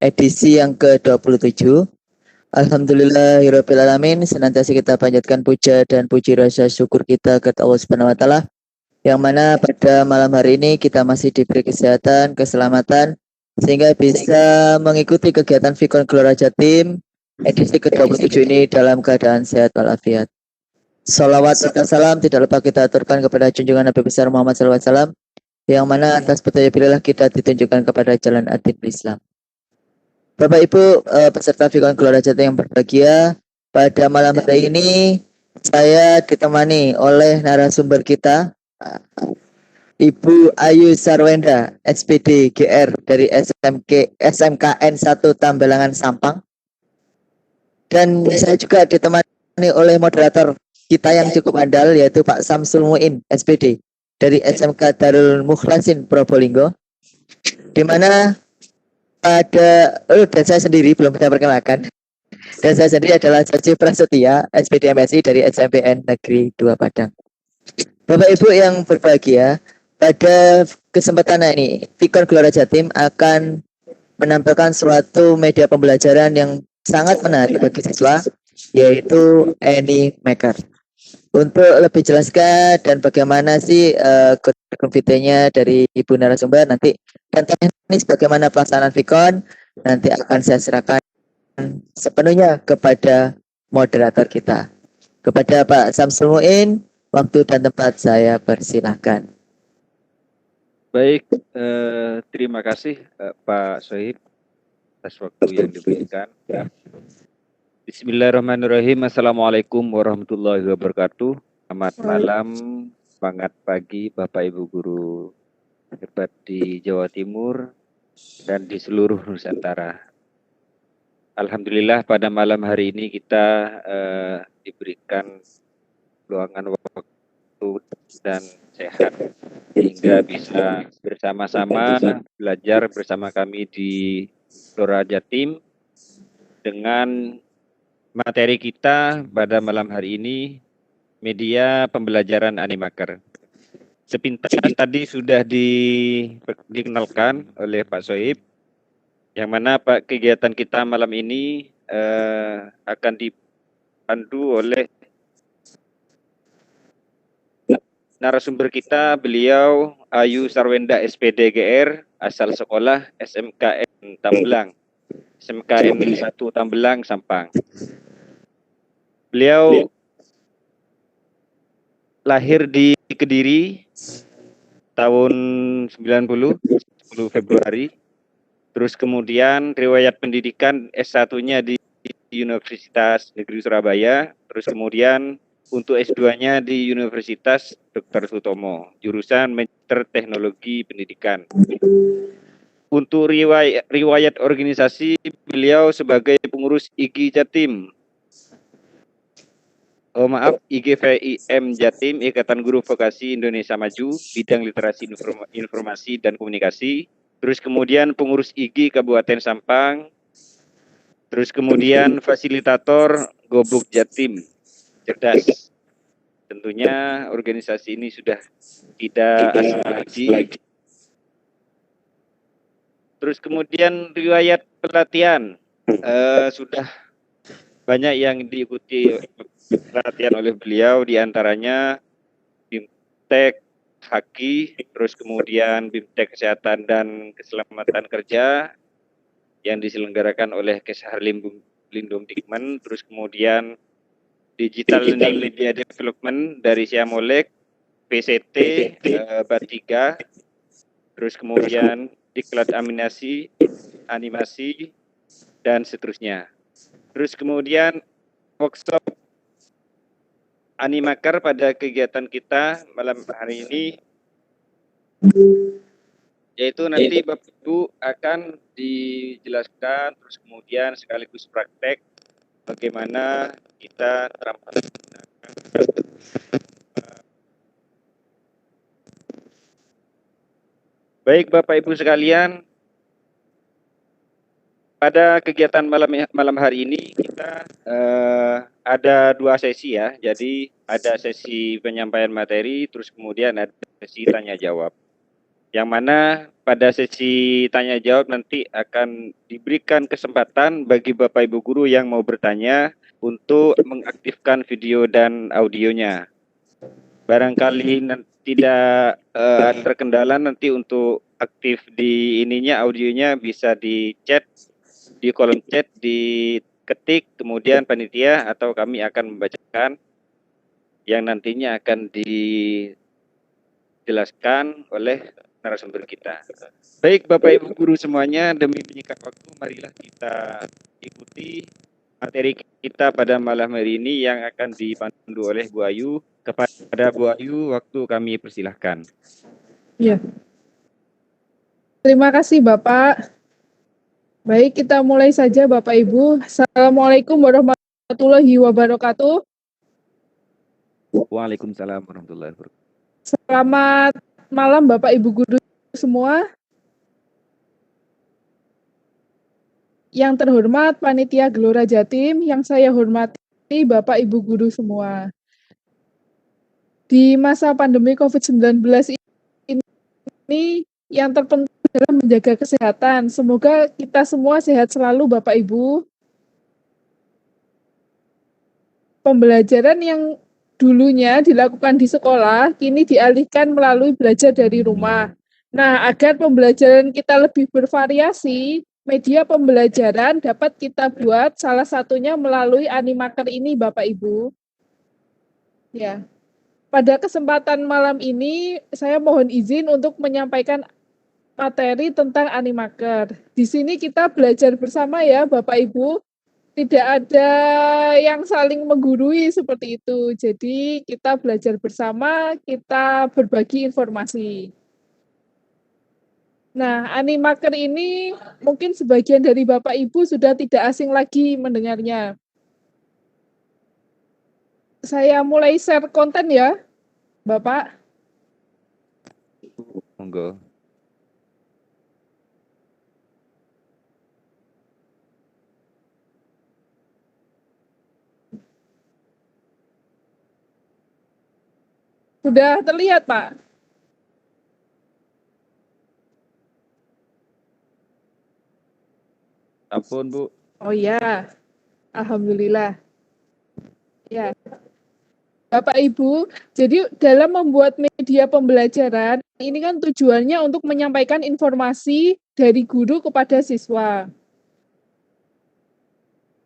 edisi yang ke-27. Alhamdulillahirrabbilalamin, senantiasa kita panjatkan puja dan puji rasa syukur kita ke Allah Subhanahu wa taala, yang mana pada malam hari ini kita masih diberi kesehatan, keselamatan, sehingga bisa mengikuti kegiatan Vikon Gelora Jatim edisi ke-27 ini dalam keadaan sehat walafiat. Salawat serta salam tidak lupa kita aturkan kepada junjungan Nabi besar Muhammad SAW, yang mana atas petunjuk beliau kita ditunjukkan kepada jalan adil Islam. Bapak Ibu peserta Vikon Gelora Jatim yang berbahagia, pada malam hari ini saya ditemani oleh narasumber kita, Ibu Ayu Sarwenda, SPD GR dari SMKN 1 Tambelangan Sampang. Dan saya juga ditemani oleh moderator kita yang cukup andal, yaitu Pak Samsul Muin, SPD dari SMK Darul Mukhlasin Probolinggo. Di mana dan saya sendiri belum saya perkenalkan. Dan saya sendiri adalah Caci Prasetya, SPD MSI dari SMPN Negeri 2 Padang. Bapak Ibu yang berbahagia, pada kesempatan ini Vikon Gelora Jatim akan menampilkan suatu media pembelajaran yang sangat menarik bagi siswa, yaitu AnyMaker. Untuk lebih jelaskan dan bagaimana sih konfitenya dari Ibu narasumber nanti, dan teknis bagaimana pelaksanaan Vikon nanti akan saya serahkan sepenuhnya kepada moderator kita. Kepada Pak Samsul Muin, waktu dan tempat saya persilahkan. Baik, terima kasih Pak Sohib atas waktu yang diberikan. Bismillahirrahmanirrahim. Assalamualaikum warahmatullahi wabarakatuh. Selamat malam, semangat pagi Bapak Ibu guru hebat di Jawa Timur dan di seluruh Nusantara. Alhamdulillah pada malam hari ini kita diberikan luangan waktu dan sehat sehingga bisa bersama-sama belajar bersama kami di Gelora Jatim dengan materi kita pada malam hari ini, media pembelajaran AnyMaker. Sepintas tadi sudah dikenalkan oleh Pak Sohib, yang mana Pak kegiatan kita malam ini akan dipandu oleh narasumber kita, beliau Ayu Sarwenda SPD GR, asal sekolah SMKN Tambelang, SMKN 1 Tambelang Sampang. Beliau lahir di Kediri tahun 90, 10 Februari. Terus kemudian riwayat pendidikan S1-nya di Universitas Negeri Surabaya. Terus kemudian untuk S2-nya di Universitas Dr. Sutomo, jurusan Magister Teknologi Pendidikan. Untuk riwayat organisasi, beliau sebagai pengurus IG Jatim. IGVIM Jatim, Ikatan Guru Vokasi Indonesia Maju, bidang literasi informasi dan komunikasi. Terus kemudian pengurus IG Kabupaten Sampang. Terus kemudian fasilitator Gobuk Jatim, cerdas. Tentunya organisasi ini sudah tidak asing lagi. Terus kemudian riwayat pelatihan, sudah banyak yang diikuti pelatihan oleh beliau, diantaranya BIMTEK Haki, terus kemudian BIMTEK Kesehatan dan Keselamatan Kerja yang diselenggarakan oleh Keshar Lindung Dikmen, terus kemudian Digital Learning Media Development dari Siamolek, PCT Bat 3, terus kemudian Diklat Animasi, dan seterusnya. Terus kemudian workshop AnyMaker pada kegiatan kita malam hari ini, yaitu nanti Bapak Ibu akan dijelaskan, terus kemudian sekaligus praktek bagaimana kita terampil. Baik Bapak Ibu sekalian, pada kegiatan malam hari ini kita ada 2 sesi ya. Jadi ada sesi penyampaian materi, terus kemudian ada sesi tanya jawab. yang mana pada sesi tanya jawab nanti akan diberikan kesempatan bagi Bapak Ibu guru yang mau bertanya untuk mengaktifkan video dan audionya. Barangkali tidak terkendala nanti untuk aktif di ininya, audionya bisa di chat, di kolom chat, diketik, kemudian panitia atau kami akan membacakan yang nantinya akan dijelaskan oleh narasumber kita. Baik Bapak Ibu guru semuanya, demi menyingkat waktu, marilah kita ikuti materi kita pada malam hari ini yang akan dipandu oleh Bu Ayu. Kepada Bu Ayu, waktu kami persilahkan. Ya. Terima kasih Bapak. Baik, kita mulai saja Bapak Ibu. Assalamualaikum warahmatullahi wabarakatuh. Waalaikumsalam warahmatullahi wabarakatuh. Selamat malam Bapak Ibu guru semua. Yang terhormat Panitia Gelora Jatim, yang saya hormati Bapak Ibu guru semua. Di masa pandemi COVID-19 ini yang terpenting adalah menjaga kesehatan. Semoga kita semua sehat selalu Bapak Ibu. Pembelajaran yang dulunya dilakukan di sekolah, kini dialihkan melalui belajar dari rumah. Nah, agar pembelajaran kita lebih bervariasi, media pembelajaran dapat kita buat salah satunya melalui Animaker ini Bapak Ibu. Ya. Pada kesempatan malam ini, saya mohon izin untuk menyampaikan materi tentang Animaker. Di sini kita belajar bersama ya Bapak Ibu. Tidak ada yang saling menggurui seperti itu. Jadi kita belajar bersama, kita berbagi informasi. Nah, Animaker ini mungkin sebagian dari Bapak Ibu sudah tidak asing lagi mendengarnya. Saya mulai share konten ya, Bapak. Monggo. Sudah terlihat, Pak? Ampun, Bu. Oh ya, alhamdulillah. Ya. Bapak Ibu, jadi dalam membuat media pembelajaran, ini kan tujuannya untuk menyampaikan informasi dari guru kepada siswa.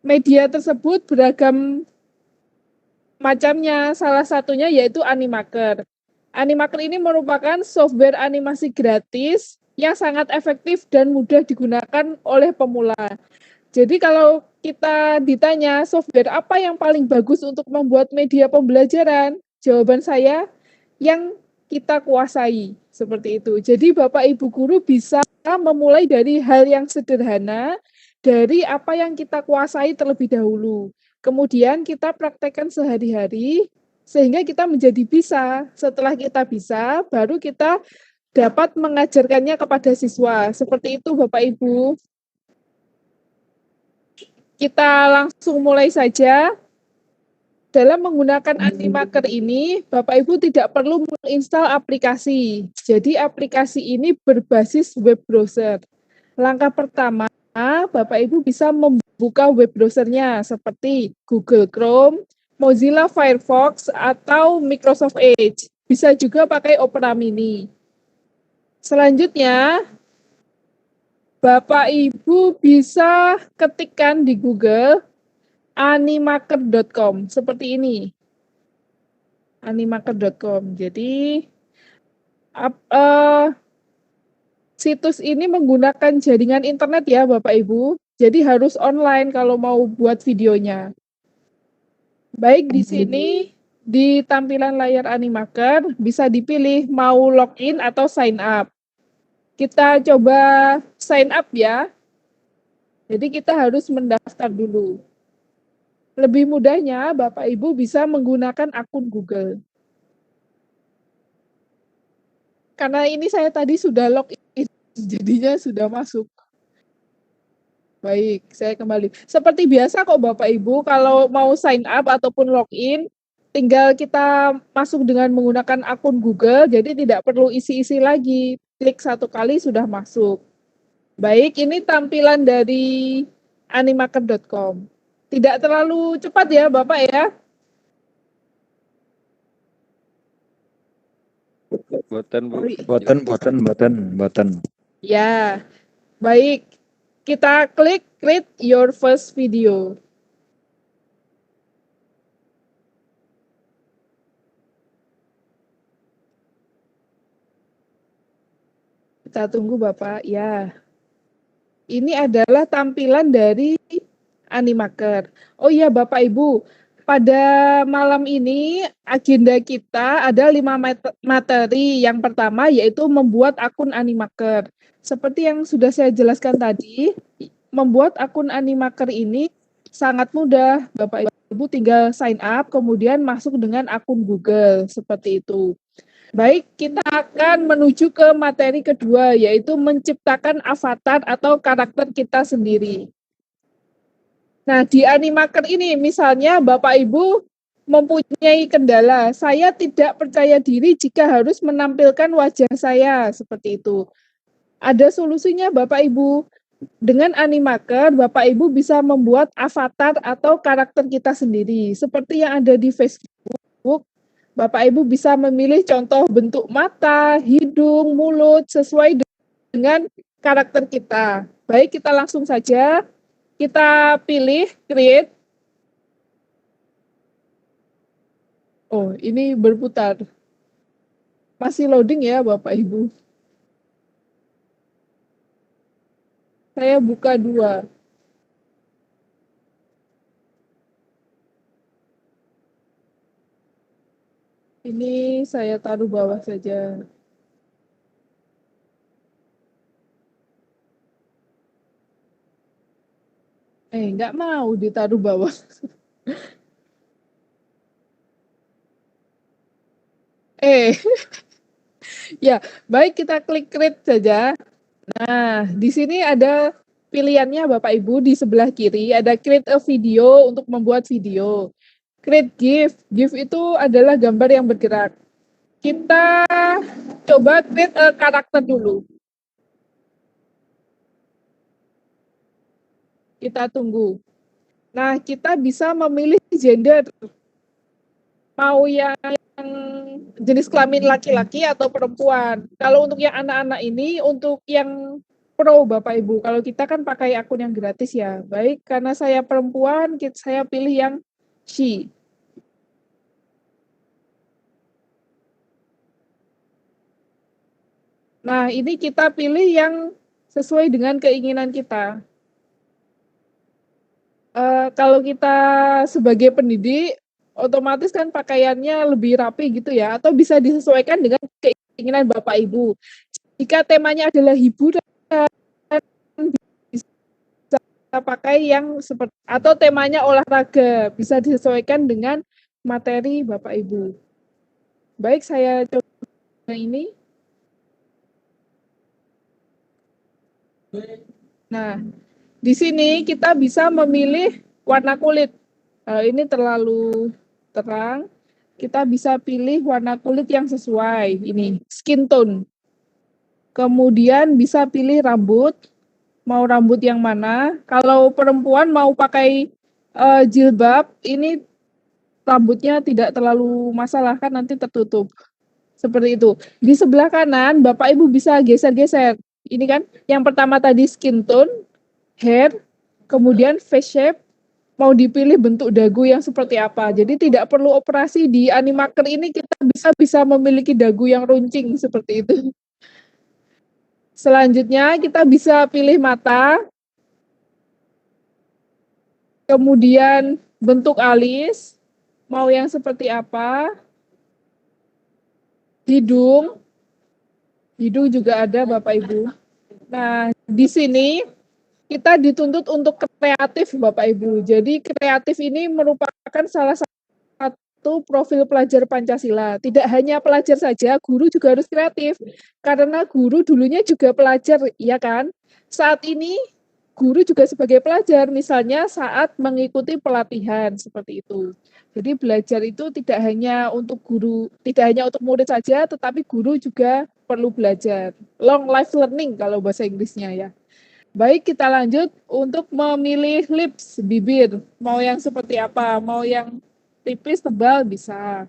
Media tersebut beragam macamnya, salah satunya yaitu Animaker. Animaker ini merupakan software animasi gratis yang sangat efektif dan mudah digunakan oleh pemula. Jadi kalau kita ditanya software apa yang paling bagus untuk membuat media pembelajaran, jawaban saya yang kita kuasai, seperti itu. Jadi Bapak Ibu guru bisa memulai dari hal yang sederhana, dari apa yang kita kuasai terlebih dahulu. Kemudian kita praktekkan sehari-hari, sehingga kita menjadi bisa. Setelah kita bisa, baru kita dapat mengajarkannya kepada siswa. Seperti itu Bapak Ibu. Kita langsung mulai saja. Dalam menggunakan Animaker ini, Bapak Ibu tidak perlu menginstal aplikasi. Jadi aplikasi ini berbasis web browser. Langkah pertama, Bapak Ibu bisa membuka web browsernya seperti Google Chrome, Mozilla Firefox, atau Microsoft Edge. Bisa juga pakai Opera Mini. Selanjutnya, Bapak Ibu bisa ketikkan di Google animaker.com seperti ini. Animaker.com. Jadi situs ini menggunakan jaringan internet ya Bapak Ibu. Jadi harus online kalau mau buat videonya. Baik, di sini di tampilan layar Animaker bisa dipilih mau login atau sign up. Kita coba sign up ya. Jadi kita harus mendaftar dulu. Lebih mudahnya Bapak Ibu bisa menggunakan akun Google. Karena ini saya tadi sudah login, jadinya sudah masuk. Baik, saya kembali. Seperti biasa kok Bapak Ibu, kalau mau sign up ataupun login, tinggal kita masuk dengan menggunakan akun Google, jadi tidak perlu isi-isi lagi. klik satu kali sudah masuk. Baik, ini tampilan dari animaker.com. Tidak terlalu cepat ya Bapak ya. Boten, Bu. Boten. Ya, baik. Kita klik create your first video. Kita tunggu Bapak. Ya. Ini adalah tampilan dari Animaker. Oh iya Bapak Ibu, pada malam ini agenda kita ada 5 materi. Yang pertama yaitu membuat akun Animaker. Seperti yang sudah saya jelaskan tadi, membuat akun Animaker ini sangat mudah. Bapak Ibu tinggal sign up, kemudian masuk dengan akun Google, seperti itu. Baik, kita akan menuju ke materi kedua, yaitu menciptakan avatar atau karakter kita sendiri. Nah, di Animaker ini misalnya Bapak Ibu mempunyai kendala, saya tidak percaya diri jika harus menampilkan wajah saya, seperti itu. Ada solusinya Bapak Ibu. Dengan Animaker, Bapak Ibu bisa membuat avatar atau karakter kita sendiri. Seperti yang ada di Facebook, Bapak Ibu bisa memilih contoh bentuk mata, hidung, mulut, sesuai dengan karakter kita. Baik, kita langsung saja. Kita pilih create. Oh, ini berputar. Masih loading ya Bapak Ibu. Saya buka 2. Ini saya taruh bawah saja. Nggak mau ditaruh bawah. Ya, baik kita klik create saja. Nah, di sini ada pilihannya Bapak Ibu di sebelah kiri, ada create a video untuk membuat video. Create GIF. GIF itu adalah gambar yang bergerak. Kita coba create a karakter dulu. Kita tunggu. Nah, kita bisa memilih gender. Mau yang jenis kelamin laki-laki atau perempuan. Kalau untuk yang anak-anak ini, untuk yang pro Bapak Ibu. Kalau kita kan pakai akun yang gratis ya. Baik, karena saya perempuan, saya pilih yang she. Nah, ini kita pilih yang sesuai dengan keinginan kita. Kalau kita sebagai pendidik, otomatis kan pakaiannya lebih rapi gitu ya, atau bisa disesuaikan dengan keinginan Bapak Ibu. Jika temanya adalah hiburan, bisa pakai yang seperti, atau temanya olahraga, bisa disesuaikan dengan materi Bapak Ibu. Baik, saya coba ini. Nah, di sini kita bisa memilih warna kulit. Ini terlalu terang. Kita bisa pilih warna kulit yang sesuai. Ini skin tone. Kemudian bisa pilih rambut. Mau rambut yang mana? Kalau perempuan mau pakai jilbab, ini rambutnya tidak terlalu masalah kan nanti tertutup. Seperti itu. Di sebelah kanan Bapak Ibu bisa geser-geser. Ini kan yang pertama tadi skin tone, hair, kemudian face shape, mau dipilih bentuk dagu yang seperti apa. Jadi tidak perlu operasi. Di Animaker ini kita bisa memiliki dagu yang runcing seperti itu. Selanjutnya kita bisa pilih mata, kemudian bentuk alis, mau yang seperti apa, hidung juga ada Bapak Ibu. Nah, di sini kita dituntut untuk kreatif Bapak Ibu. Jadi kreatif ini merupakan salah satu profil pelajar Pancasila. Tidak hanya pelajar saja, guru juga harus kreatif. Karena guru dulunya juga pelajar, ya kan? Saat ini guru juga sebagai pelajar, misalnya saat mengikuti pelatihan seperti itu. Jadi belajar itu tidak hanya untuk guru, tidak hanya untuk murid saja, tetapi guru juga perlu belajar. Long life learning kalau bahasa Inggrisnya ya. Baik, kita lanjut untuk memilih lips, bibir. Mau yang seperti apa? Mau yang tipis, tebal, bisa.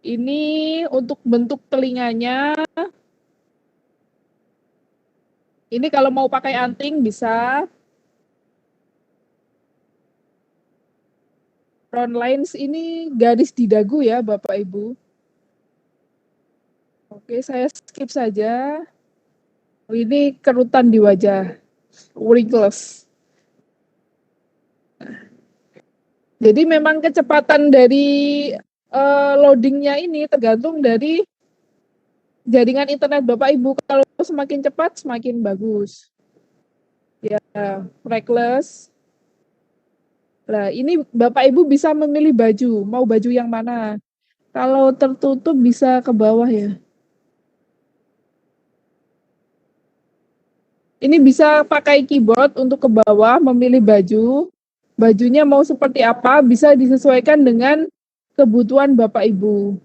Ini untuk bentuk telinganya. Ini kalau mau pakai anting bisa. Round lines ini garis di dagu ya Bapak Ibu. Oke, saya skip saja. Ini kerutan di wajah, wrinkles. Jadi memang kecepatan dari loadingnya ini tergantung dari jaringan internet Bapak Ibu. Kalau semakin cepat semakin bagus. Ya, wrinkles. Nah, ini Bapak Ibu bisa memilih baju, mau baju yang mana. Kalau tertutup bisa ke bawah ya. Ini bisa pakai keyboard untuk ke bawah, memilih baju. Bajunya mau seperti apa, bisa disesuaikan dengan kebutuhan Bapak Ibu.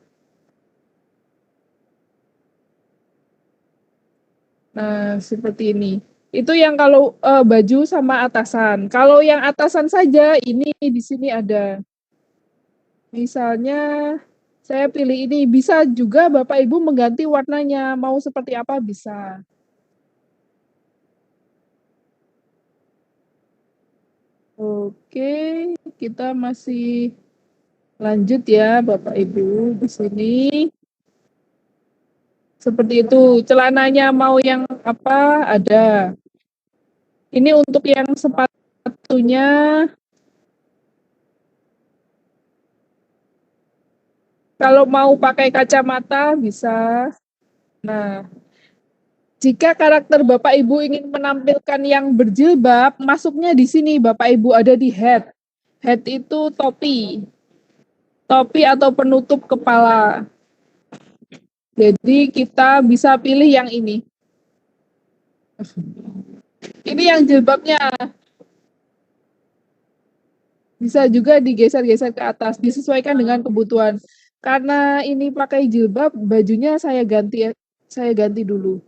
Nah, seperti ini. Itu yang kalau baju sama atasan. Kalau yang atasan saja, ini di sini ada. Misalnya, saya pilih ini. Bisa juga Bapak Ibu mengganti warnanya. Mau seperti apa, bisa. Oke, kita masih lanjut ya Bapak Ibu di sini. Seperti itu. Celananya mau yang apa, ada. Ini untuk yang sepatunya. Kalau mau pakai kacamata bisa. Nah, jika karakter Bapak Ibu ingin menampilkan yang berjilbab, masuknya di sini Bapak Ibu ada di head. Head itu topi. Topi atau penutup kepala. Jadi kita bisa pilih yang ini. Ini yang jilbabnya. Bisa juga digeser-geser ke atas, disesuaikan dengan kebutuhan. Karena ini pakai jilbab, bajunya saya ganti dulu.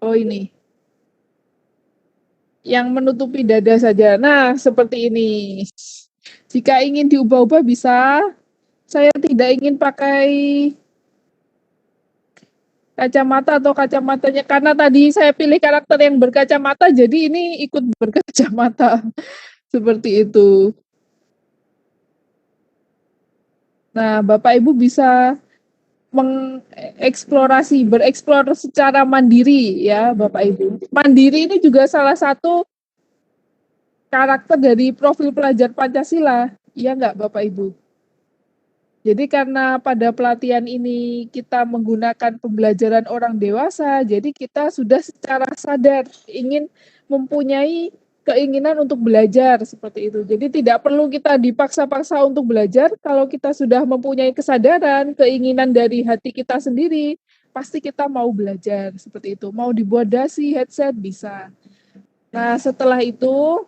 Oh ini. Yang menutupi dada saja. Nah, seperti ini. Jika ingin diubah-ubah bisa. Saya tidak ingin pakai kacamata atau kacamatanya. Karena tadi saya pilih karakter yang berkacamata, jadi ini ikut berkacamata. Seperti itu. Nah, Bapak Ibu bisa bereksplor secara mandiri ya Bapak Ibu. Mandiri ini juga salah satu karakter dari profil pelajar Pancasila, iya nggak Bapak Ibu? Jadi karena pada pelatihan ini kita menggunakan pembelajaran orang dewasa, jadi kita sudah secara sadar ingin mempunyai keinginan untuk belajar seperti itu. Jadi tidak perlu kita dipaksa-paksa untuk belajar, kalau kita sudah mempunyai kesadaran, keinginan dari hati kita sendiri, pasti kita mau belajar seperti itu. Mau dibuat dasi, headset, bisa. Nah, setelah itu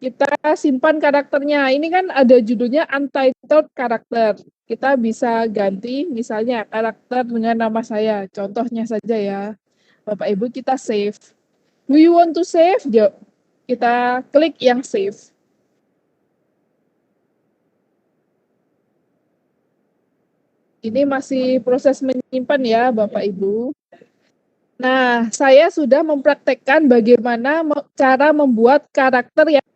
kita simpan karakternya. Ini kan ada judulnya untitled karakter. Kita bisa ganti misalnya karakter dengan nama saya. Contohnya saja ya. Bapak Ibu kita save. Do you want to save? Yuk, kita klik yang save. Ini masih proses menyimpan ya Bapak Ibu. Nah, saya sudah mempraktekkan bagaimana cara membuat karakter yang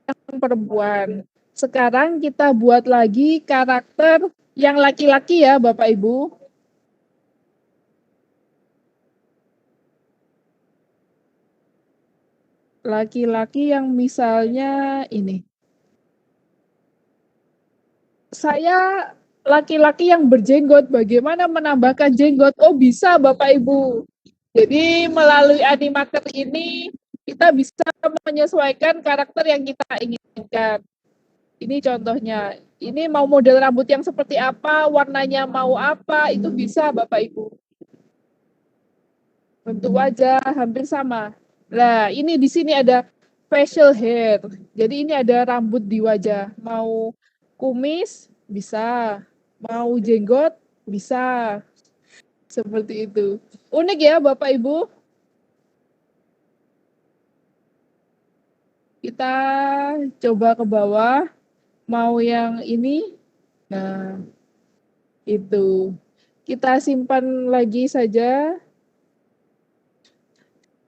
perempuan. Sekarang kita buat lagi karakter yang laki-laki ya Bapak Ibu. Laki-laki yang misalnya ini. Saya laki-laki yang berjenggot, bagaimana menambahkan jenggot? Oh bisa Bapak Ibu. Jadi melalui Animaker ini kita bisa menyesuaikan karakter yang kita inginkan. Ini contohnya. Ini mau model rambut yang seperti apa, warnanya mau apa, itu bisa Bapak Ibu. Bentuk wajah hampir sama. Nah, ini di sini ada facial hair. Jadi ini ada rambut di wajah. Mau kumis bisa, mau jenggot bisa. Seperti itu. Unik ya Bapak Ibu. Kita coba ke bawah. Mau yang ini. Nah, itu. Kita simpan lagi saja.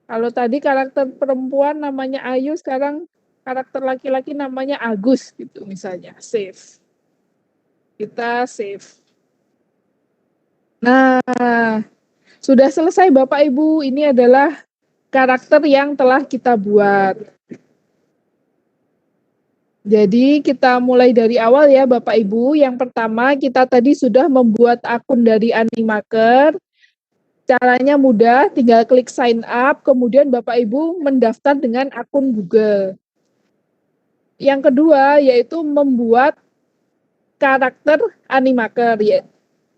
Kalau tadi karakter perempuan namanya Ayu, sekarang karakter laki-laki namanya Agus gitu misalnya. Save. Kita save. Nah, sudah selesai Bapak Ibu. Ini adalah karakter yang telah kita buat. Jadi kita mulai dari awal ya Bapak Ibu. Yang pertama kita tadi sudah membuat akun dari Animaker. Caranya mudah, tinggal klik sign up, kemudian Bapak Ibu mendaftar dengan akun Google. Yang kedua yaitu membuat karakter Animaker. Ya.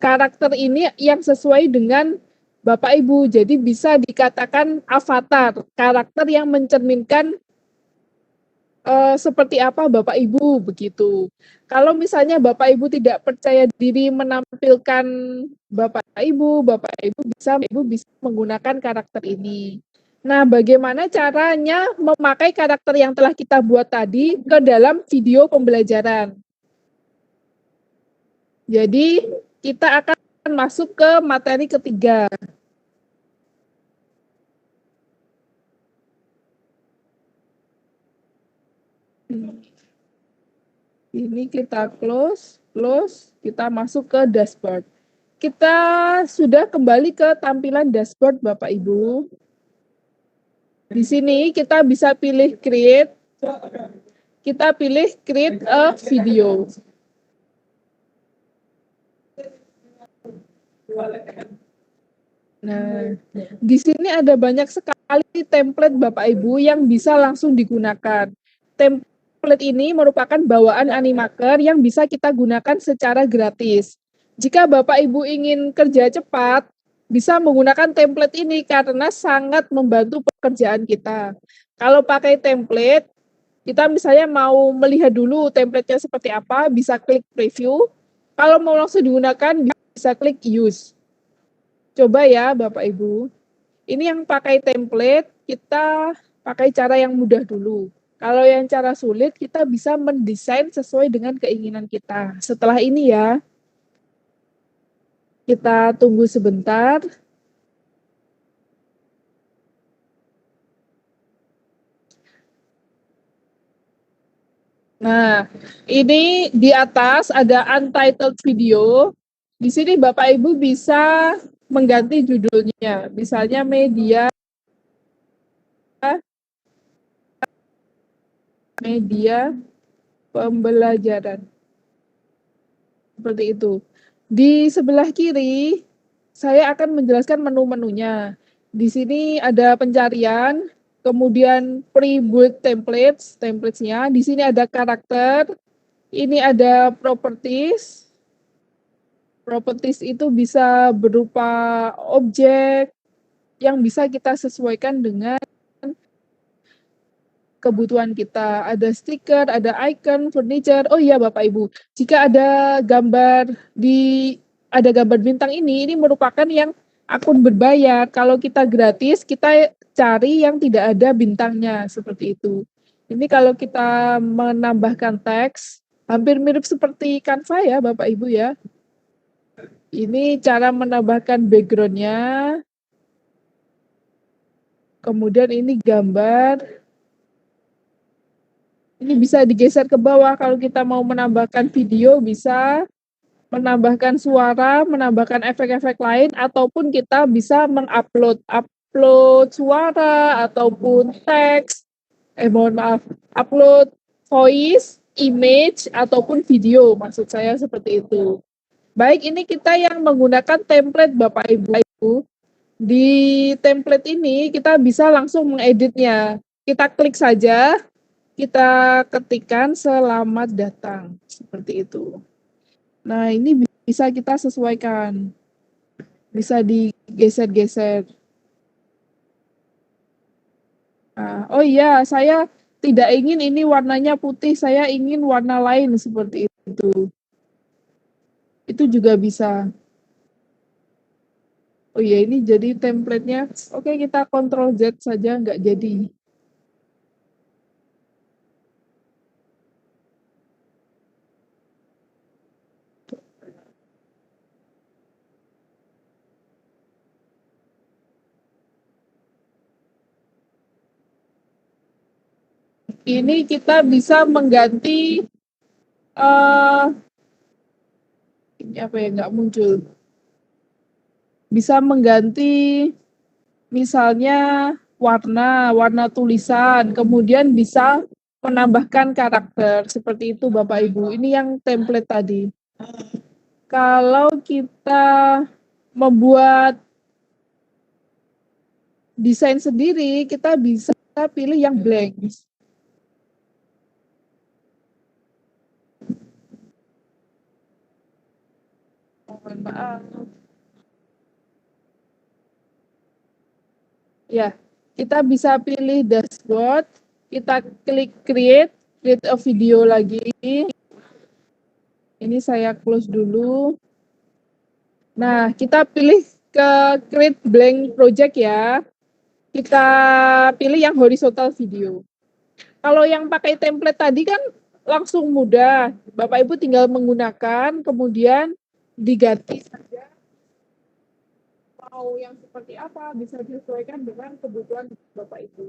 Karakter ini yang sesuai dengan Bapak Ibu, jadi bisa dikatakan avatar, karakter yang mencerminkan seperti apa Bapak Ibu begitu. Kalau misalnya Bapak Ibu tidak percaya diri menampilkan Bapak Ibu bisa menggunakan karakter ini. Nah, bagaimana caranya memakai karakter yang telah kita buat tadi ke dalam video pembelajaran? Jadi, kita akan masuk ke materi ketiga. Ini kita close, kita masuk ke dashboard. Kita sudah kembali ke tampilan dashboard Bapak Ibu. Di sini kita bisa pilih create. Kita pilih create a video. Nah, di sini ada banyak sekali template Bapak Ibu yang bisa langsung digunakan. Template ini merupakan bawaan Animaker yang bisa kita gunakan secara gratis. Jika Bapak Ibu ingin kerja cepat, bisa menggunakan template ini karena sangat membantu pekerjaan kita. Kalau pakai template, kita misalnya mau melihat dulu template-nya seperti apa, bisa klik preview. Kalau mau langsung digunakan, bisa klik use. Coba ya Bapak Ibu. Ini yang pakai template, kita pakai cara yang mudah dulu. Kalau yang cara sulit, kita bisa mendesain sesuai dengan keinginan kita. Setelah ini ya, kita tunggu sebentar. Nah, ini di atas ada untitled video. Di sini Bapak Ibu bisa mengganti judulnya. Misalnya media pembelajaran. Seperti itu. Di sebelah kiri, saya akan menjelaskan menu-menunya. Di sini ada pencarian, kemudian pre-built templates-nya. Di sini ada karakter, ini ada properties. Properties itu bisa berupa objek yang bisa kita sesuaikan dengan kebutuhan kita. Ada stiker, ada icon, furniture. Oh iya Bapak Ibu, jika ada gambar bintang ini merupakan yang akun berbayar. Kalau kita gratis, kita cari yang tidak ada bintangnya, seperti itu. Ini kalau kita menambahkan teks, hampir mirip seperti Canva ya Bapak Ibu ya. Ini cara menambahkan background-nya. Kemudian ini gambar. Ini bisa digeser ke bawah kalau kita mau menambahkan video, bisa menambahkan suara, menambahkan efek-efek lain, ataupun kita bisa mengupload suara ataupun teks, upload voice, image, ataupun video, maksud saya seperti itu. Baik, ini kita yang menggunakan template Bapak Ibu. Di template ini kita bisa langsung mengeditnya. Kita klik saja, kita ketikkan selamat datang, seperti itu. Nah, ini bisa kita sesuaikan. Bisa digeser-geser. Nah, oh iya, saya tidak ingin ini warnanya putih, saya ingin warna lain seperti itu. Itu juga bisa. Oh iya, ini jadi template-nya. Oke, kita Ctrl Z saja, nggak jadi. Ini kita bisa mengganti ini apa ya, nggak muncul. Bisa mengganti misalnya warna tulisan, kemudian bisa menambahkan karakter seperti itu Bapak Ibu. Ini yang template tadi. Kalau kita membuat desain sendiri, kita bisa pilih yang blank. Mohon maaf. Ya, kita bisa pilih dashboard, kita klik create a video lagi. Ini saya close dulu. Nah, kita pilih ke create blank project ya. Kita pilih yang horizontal video. Kalau yang pakai template tadi kan langsung mudah. Bapak Ibu tinggal menggunakan, kemudian diganti saja. Mau yang seperti apa, bisa disesuaikan dengan kebutuhan Bapak Ibu.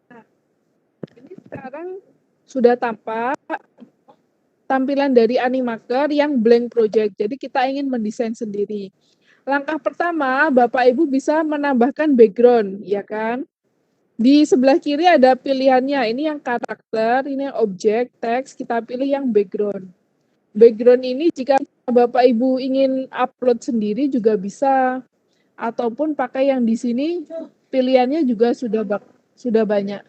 Nah, ini sekarang sudah tampak tampilan dari Animaker yang blank project. Jadi kita ingin mendesain sendiri. Langkah pertama, Bapak Ibu bisa menambahkan background, ya kan? Di sebelah kiri ada pilihannya. Ini yang karakter, ini yang objek, teks. Kita pilih yang background. Background ini jika Bapak Ibu ingin upload sendiri juga bisa. Ataupun pakai yang di sini, pilihannya juga sudah banyak.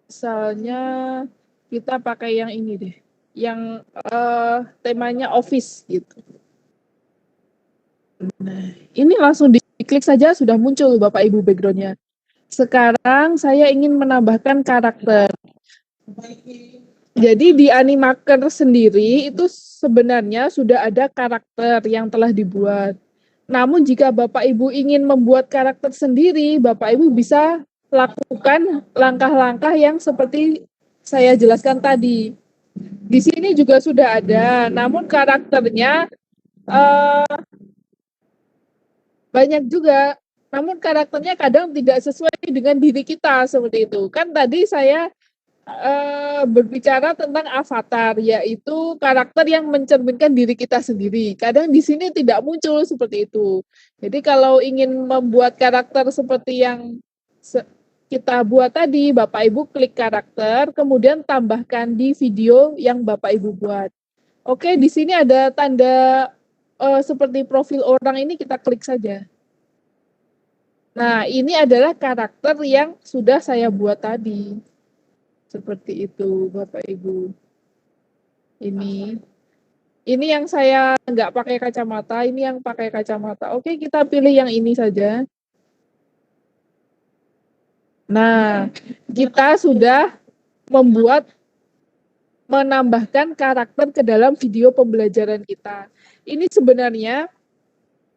Misalnya kita pakai yang ini deh, yang temanya office gitu. Nah, ini langsung diklik saja sudah muncul Bapak Ibu backgroundnya. Sekarang saya ingin menambahkan karakter. Jadi di Animaker sendiri itu sebenarnya sudah ada karakter yang telah dibuat. Namun jika Bapak Ibu ingin membuat karakter sendiri, Bapak Ibu bisa lakukan langkah-langkah yang seperti saya jelaskan tadi. Di sini juga sudah ada, namun karakternya banyak juga. Namun karakternya kadang tidak sesuai dengan diri kita seperti itu. Kan tadi saya berbicara tentang avatar, yaitu karakter yang mencerminkan diri kita sendiri. Kadang di sini tidak muncul seperti itu. Jadi kalau ingin membuat karakter seperti yang kita buat tadi, Bapak Ibu klik karakter, kemudian tambahkan di video yang Bapak Ibu buat. Oke, di sini ada tanda seperti profil orang ini, kita klik saja. Nah, ini adalah karakter yang sudah saya buat tadi. Seperti itu, Bapak Ibu. Ini yang saya nggak pakai kacamata, ini yang pakai kacamata. Oke, kita pilih yang ini saja. Nah, kita sudah menambahkan karakter ke dalam video pembelajaran kita. Ini sebenarnya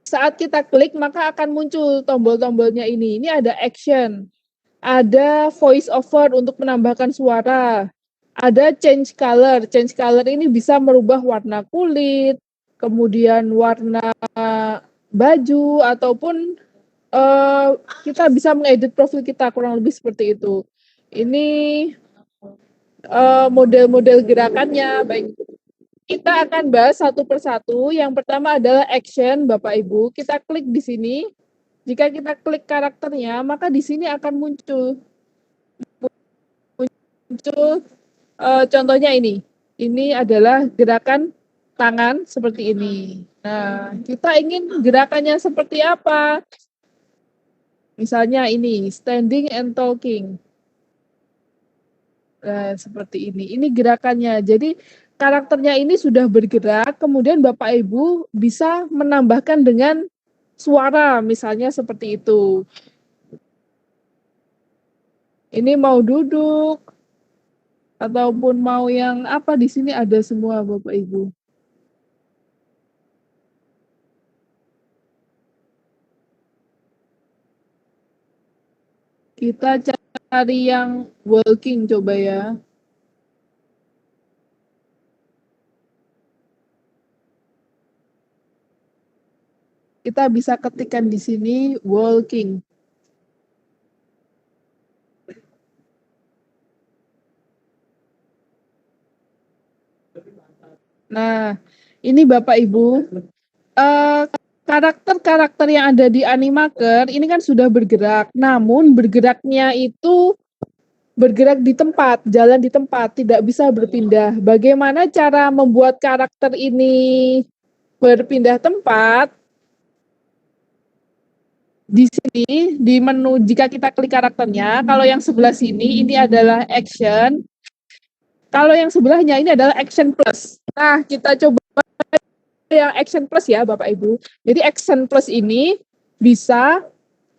saat kita klik maka akan muncul tombol-tombolnya ini. Ini ada action, ada voice over untuk menambahkan suara, ada change color. Change color ini bisa merubah warna kulit, kemudian warna baju, ataupun kita bisa mengedit profil kita, kurang lebih seperti itu. Ini model-model gerakannya. Baik, kita akan bahas satu persatu. Yang pertama adalah action, Bapak Ibu. Kita klik di sini. Jika kita klik karakternya, maka di sini akan muncul contohnya ini. Ini adalah gerakan tangan seperti ini. Nah, kita ingin gerakannya seperti apa? Misalnya ini, standing and talking. Nah, seperti ini. Ini gerakannya. Jadi karakternya ini sudah bergerak, kemudian Bapak Ibu bisa menambahkan dengan suara, misalnya seperti itu. Ini mau duduk, ataupun mau yang apa, di sini ada semua Bapak Ibu. Kita cari yang walking coba ya. Kita bisa ketikkan di sini walking. Nah, ini Bapak Ibu, karakter-karakter yang ada di Animaker ini kan sudah bergerak, namun bergeraknya itu bergerak di tempat, jalan di tempat, tidak bisa berpindah. Bagaimana cara membuat karakter ini berpindah tempat? Di sini, di menu, jika kita klik karakternya, kalau yang sebelah sini, ini adalah action. Kalau yang sebelahnya ini adalah action plus. Nah, kita coba yang action plus ya, Bapak Ibu. Jadi action plus ini bisa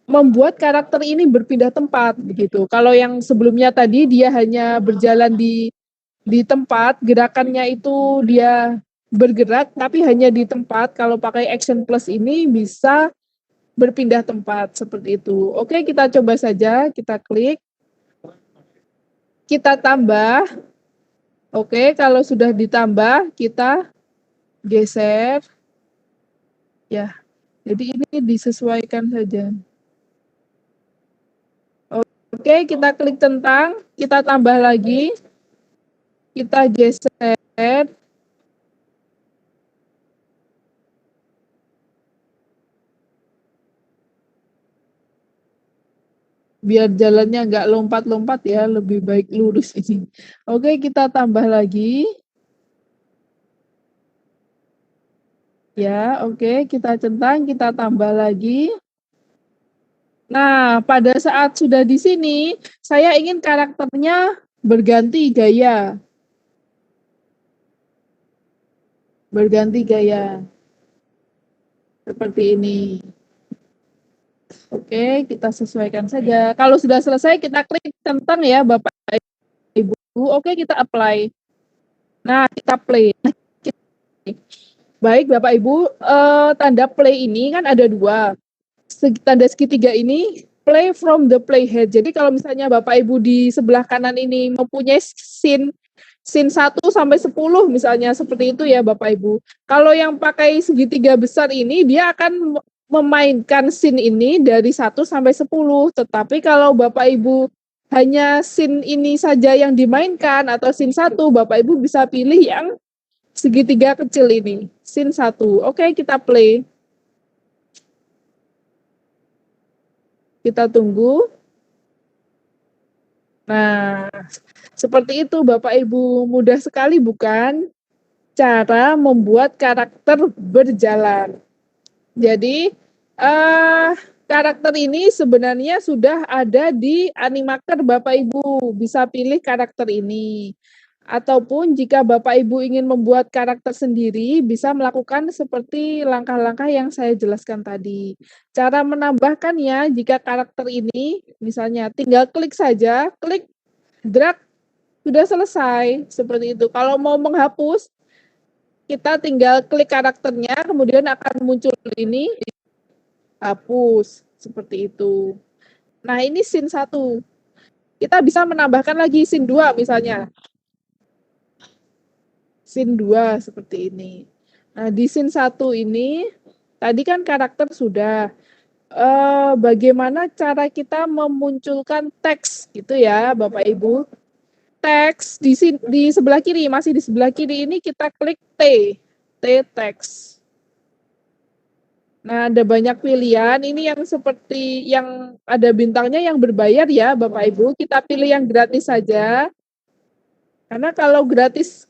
membuat karakter ini berpindah tempat begitu. Kalau yang sebelumnya tadi dia hanya berjalan di tempat, gerakannya itu dia bergerak tapi hanya di tempat. Kalau pakai action plus ini bisa berpindah tempat seperti itu. Oke, kita coba saja, kita klik. Kita tambah. Oke, kalau sudah ditambah, kita geser. Ya, jadi ini disesuaikan saja. Oke, kita klik tentang, kita tambah lagi, kita geser. Biar jalannya nggak lompat-lompat ya, lebih baik lurus ini. Oke, kita tambah lagi. Ya, oke, kita centang, kita tambah lagi. Nah, pada saat sudah di sini, saya ingin karakternya berganti gaya. Berganti gaya. Seperti ini. Oke, kita sesuaikan saja. Kalau sudah selesai, kita klik centang ya, Bapak Ibu. Oke, kita apply. Nah, kita play. Baik, Bapak Ibu, tanda play ini kan ada dua. Tanda segitiga ini play from the playhead. Jadi kalau misalnya Bapak Ibu di sebelah kanan ini mempunyai scene 1 sampai 10 misalnya seperti itu ya Bapak Ibu. Kalau yang pakai segitiga besar ini dia akan memainkan scene ini dari 1 sampai 10. Tetapi kalau Bapak Ibu hanya scene ini saja yang dimainkan atau scene 1, Bapak Ibu bisa pilih yang segitiga kecil ini, scene 1. Oke, kita play. Kita tunggu. Nah, seperti itu Bapak Ibu, mudah sekali bukan cara membuat karakter berjalan. Jadi, karakter ini sebenarnya sudah ada di Animaker Bapak Ibu, bisa pilih karakter ini. Ataupun jika Bapak Ibu ingin membuat karakter sendiri, bisa melakukan seperti langkah-langkah yang saya jelaskan tadi. Cara menambahkannya, jika karakter ini, misalnya tinggal klik saja, klik, drag, sudah selesai. Seperti itu. Kalau mau menghapus, kita tinggal klik karakternya, kemudian akan muncul ini, hapus. Seperti itu. Nah, ini scene 1. Kita bisa menambahkan lagi scene 2 misalnya. Scene 2 seperti ini. Nah, di scene 1 ini, tadi kan karakter sudah. Bagaimana cara kita memunculkan teks gitu ya, Bapak Ibu. Teks di sebelah kiri, masih di sebelah kiri ini kita klik T teks. Nah, ada banyak pilihan. Ini yang seperti yang ada bintangnya yang berbayar ya, Bapak Ibu. Kita pilih yang gratis saja. Karena kalau gratis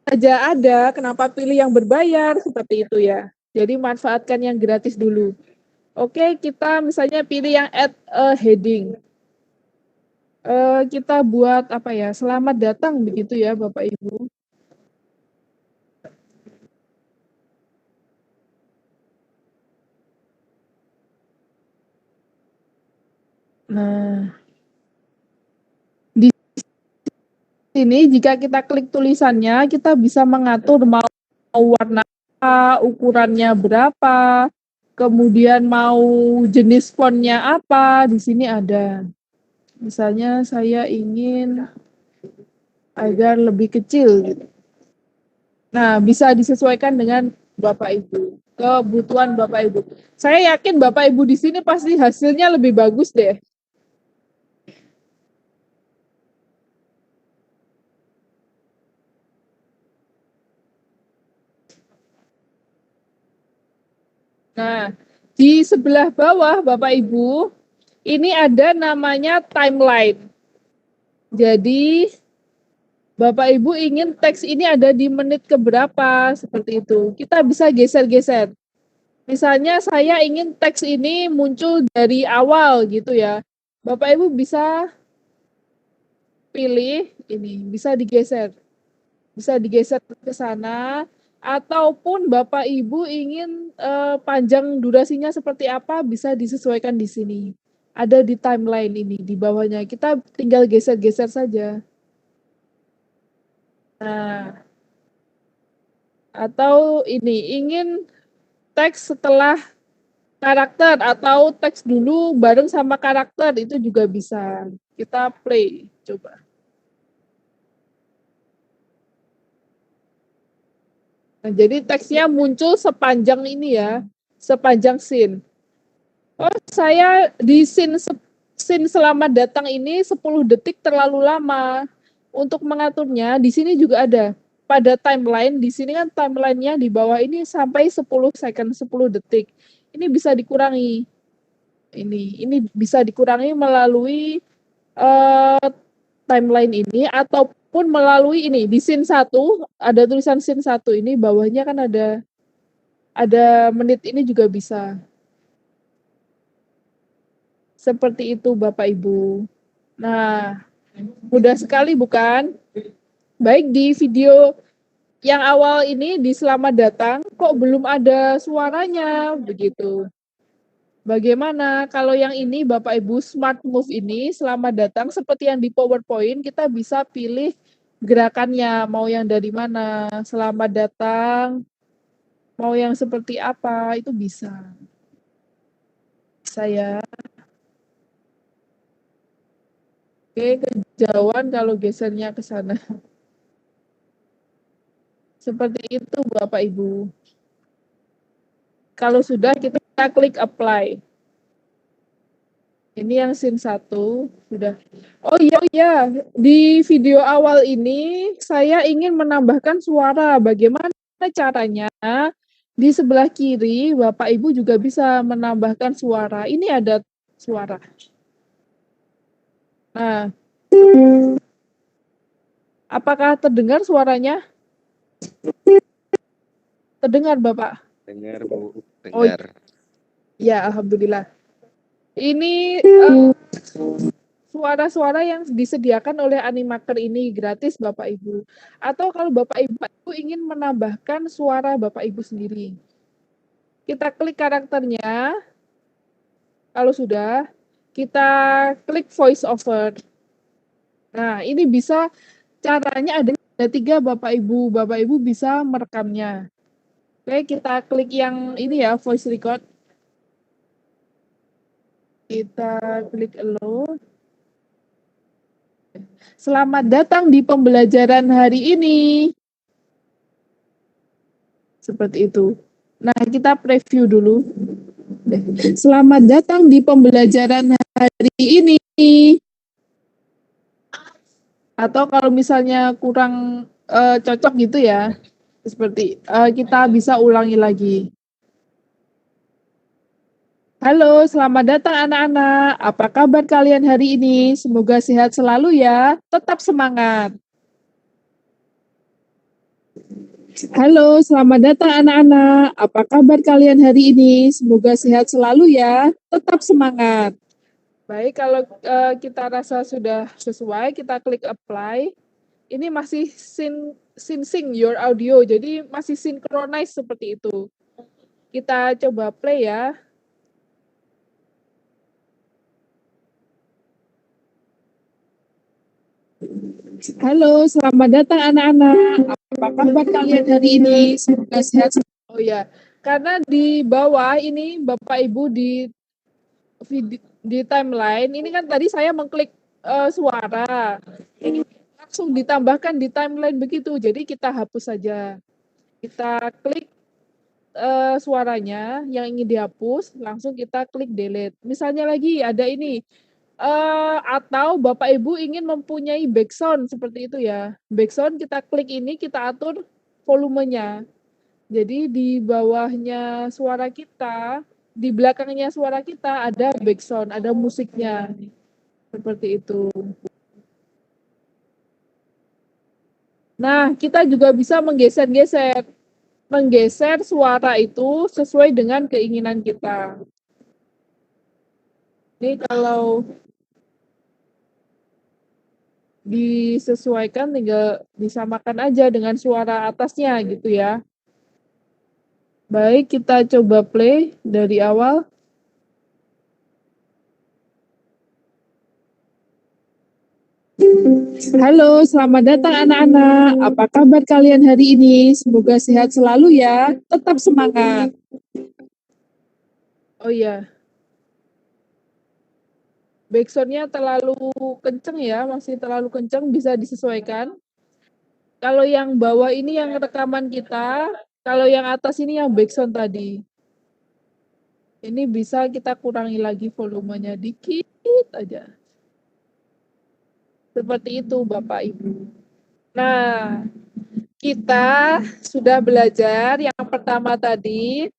saja ada, kenapa pilih yang berbayar? Seperti itu ya. Jadi manfaatkan yang gratis dulu. Oke, kita misalnya pilih yang add a heading. kita buat apa ya? Selamat datang begitu ya, Bapak Ibu. Nah, di sini jika kita klik tulisannya, kita bisa mengatur mau warna apa, ukurannya berapa, kemudian mau jenis fontnya apa, di sini ada. Misalnya saya ingin agar lebih kecil gitu. Nah, bisa disesuaikan dengan Bapak Ibu, kebutuhan Bapak Ibu. Saya yakin Bapak Ibu di sini pasti hasilnya lebih bagus deh. Nah, di sebelah bawah Bapak Ibu, ini ada namanya timeline. Jadi, Bapak Ibu ingin teks ini ada di menit keberapa, seperti itu. Kita bisa geser-geser. Misalnya saya ingin teks ini muncul dari awal gitu ya. Bapak Ibu bisa pilih ini, bisa digeser. Bisa digeser ke sana, ataupun Bapak Ibu ingin panjang durasinya seperti apa, bisa disesuaikan di sini. Ada di timeline ini, di bawahnya. Kita tinggal geser-geser saja. Nah, atau ini, ingin teks setelah karakter, atau teks dulu bareng sama karakter, itu juga bisa. Kita play, coba. Nah, jadi teksnya muncul sepanjang ini ya, sepanjang scene. Oh, saya di scene selamat datang ini 10 detik terlalu lama. Untuk mengaturnya, di sini juga ada. Pada timeline, di sini kan timelinenya di bawah ini sampai 10 second, 10 detik. Ini bisa dikurangi. Ini bisa dikurangi melalui timeline ini, ataupun melalui ini di scene 1 ada tulisan scene 1 ini, bawahnya kan ada menit ini juga bisa. Seperti itu Bapak Ibu. Nah, mudah sekali bukan? Baik, di video yang awal ini di selamat datang kok belum ada suaranya begitu. Bagaimana kalau yang ini Bapak Ibu Smart Move ini selamat datang seperti yang di PowerPoint, kita bisa pilih gerakannya mau yang dari mana. Selamat datang mau yang seperti apa, itu bisa. Saya oke, kejauhan kalau gesernya ke sana. Seperti itu Bapak Ibu. Kalau sudah, kita klik apply. Ini yang scene 1 sudah. Oh iya, di video awal ini saya ingin menambahkan suara. Bagaimana caranya? Di sebelah kiri Bapak Ibu juga bisa menambahkan suara. Ini ada suara. Nah, apakah terdengar suaranya? Terdengar Bapak? Dengar Bu, Oh, dengar. ya, alhamdulillah. Ini suara-suara yang disediakan oleh Animaker ini gratis Bapak Ibu. Atau kalau Bapak Ibu ingin menambahkan suara Bapak Ibu sendiri, kita klik karakternya. Kalau sudah, kita klik voice over. Nah, ini bisa, caranya ada 3 Bapak Ibu. Bapak Ibu bisa merekamnya. Oke, kita klik yang ini ya, voice record. Kita klik allow. Selamat datang di pembelajaran hari ini. Seperti itu. Nah, kita preview dulu. Selamat datang di pembelajaran hari ini. Atau kalau misalnya kurang cocok gitu ya, seperti kita bisa ulangi lagi. Halo, selamat datang anak-anak. Apa kabar kalian hari ini? Semoga sehat selalu ya. Tetap semangat. Halo, selamat datang anak-anak. Apa kabar kalian hari ini? Semoga sehat selalu ya. Tetap semangat. Baik, kalau kita rasa sudah sesuai, kita klik apply. Ini masih sync your audio, jadi masih synchronize seperti itu. Kita coba play ya. Halo, selamat datang anak-anak. Apa kabar kalian hari ini? Semoga sehat. Oh ya, karena di bawah ini Bapak Ibu di timeline ini kan tadi saya mengklik suara. Ini langsung ditambahkan di timeline begitu. Jadi kita hapus saja. Kita klik suaranya yang ingin dihapus, langsung kita klik delete. Misalnya lagi ada ini atau Bapak Ibu ingin mempunyai background seperti itu ya. Background kita klik ini, kita atur volumenya. Jadi di bawahnya suara kita, di belakangnya suara kita ada background, ada musiknya. Seperti itu. Nah, kita juga bisa menggeser suara itu sesuai dengan keinginan kita. Ini kalau disesuaikan tinggal disamakan aja dengan suara atasnya gitu ya. Baik, kita coba play dari awal. Halo, selamat datang anak-anak. Apa kabar kalian hari ini? Semoga sehat selalu ya. Tetap semangat. Oh iya. Backsound-nya terlalu kenceng ya, masih terlalu kenceng, bisa disesuaikan. Kalau yang bawah ini yang rekaman kita, kalau yang atas ini yang backsound tadi. Ini bisa kita kurangi lagi volumenya dikit aja. Seperti itu Bapak Ibu. Nah, kita sudah belajar yang pertama tadi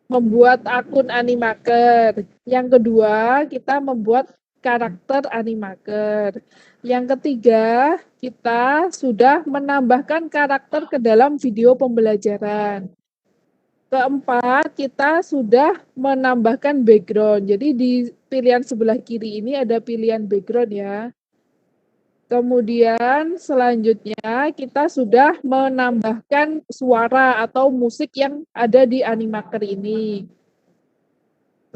membuat akun Animaker. Yang kedua, kita membuat karakter Animaker. Yang ketiga, kita sudah menambahkan karakter ke dalam video pembelajaran. Keempat, kita sudah menambahkan background. Jadi di pilihan sebelah kiri ini ada pilihan background ya. Kemudian selanjutnya kita sudah menambahkan suara atau musik yang ada di Animaker ini.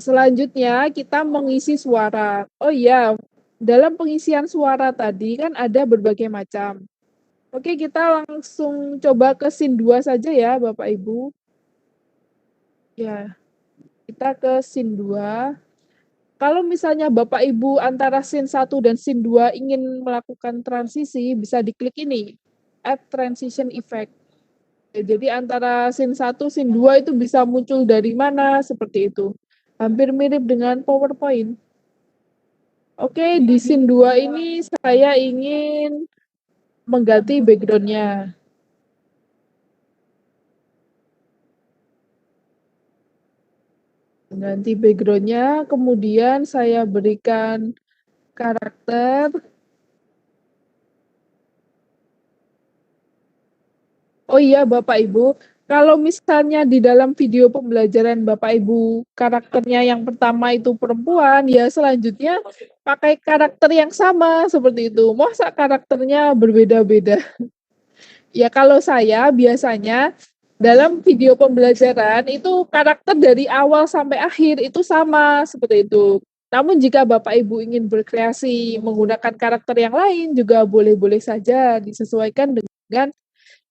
Selanjutnya kita mengisi suara. Oh iya, dalam pengisian suara tadi kan ada berbagai macam. Oke, kita langsung coba ke scene 2 saja ya Bapak Ibu. Ya, kita ke scene 2. Kalau misalnya Bapak Ibu antara scene 1 dan scene 2 ingin melakukan transisi, bisa diklik ini, Add Transition Effect. Jadi antara scene 1, scene 2 itu bisa muncul dari mana, seperti itu. Hampir mirip dengan PowerPoint. Oke, di scene 2 ini saya ingin mengganti background-nya. Ganti background-nya, kemudian saya berikan karakter. Oh iya Bapak Ibu, kalau misalnya di dalam video pembelajaran Bapak Ibu karakternya yang pertama itu perempuan, ya selanjutnya pakai karakter yang sama seperti itu. Masa karakternya berbeda-beda? Ya kalau saya biasanya dalam video pembelajaran itu karakter dari awal sampai akhir itu sama seperti itu. Namun jika Bapak Ibu ingin berkreasi menggunakan karakter yang lain juga boleh-boleh saja disesuaikan dengan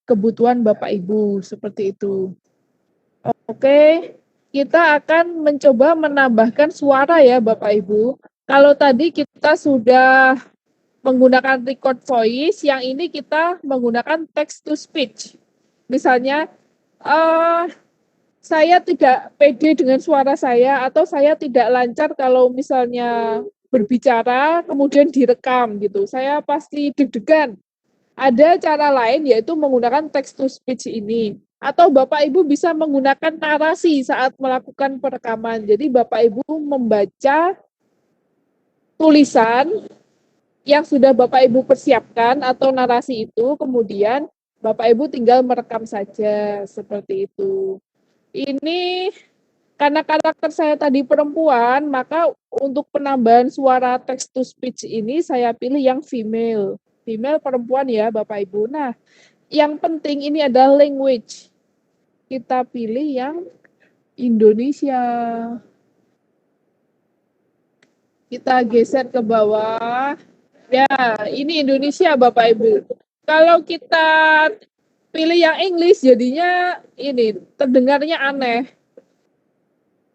kebutuhan Bapak Ibu seperti itu. Oke, kita akan mencoba menambahkan suara ya Bapak Ibu. Kalau tadi kita sudah menggunakan record voice, yang ini kita menggunakan text to speech. Misalnya saya tidak pede dengan suara saya atau saya tidak lancar kalau misalnya berbicara kemudian direkam gitu. Saya pasti deg-degan. Ada cara lain yaitu menggunakan text to speech ini. Atau Bapak Ibu bisa menggunakan narasi saat melakukan perekaman. Jadi Bapak Ibu membaca tulisan yang sudah Bapak Ibu persiapkan atau narasi itu, kemudian Bapak Ibu tinggal merekam saja seperti itu. Ini Karena karakter saya tadi perempuan, maka untuk penambahan suara text to speech ini saya pilih yang female. Female perempuan ya Bapak Ibu. Nah, yang penting ini adalah language. Kita pilih yang Indonesia. Kita geser ke bawah. Ya, ini Indonesia Bapak Ibu. Kalau kita pilih yang English jadinya ini terdengarnya aneh.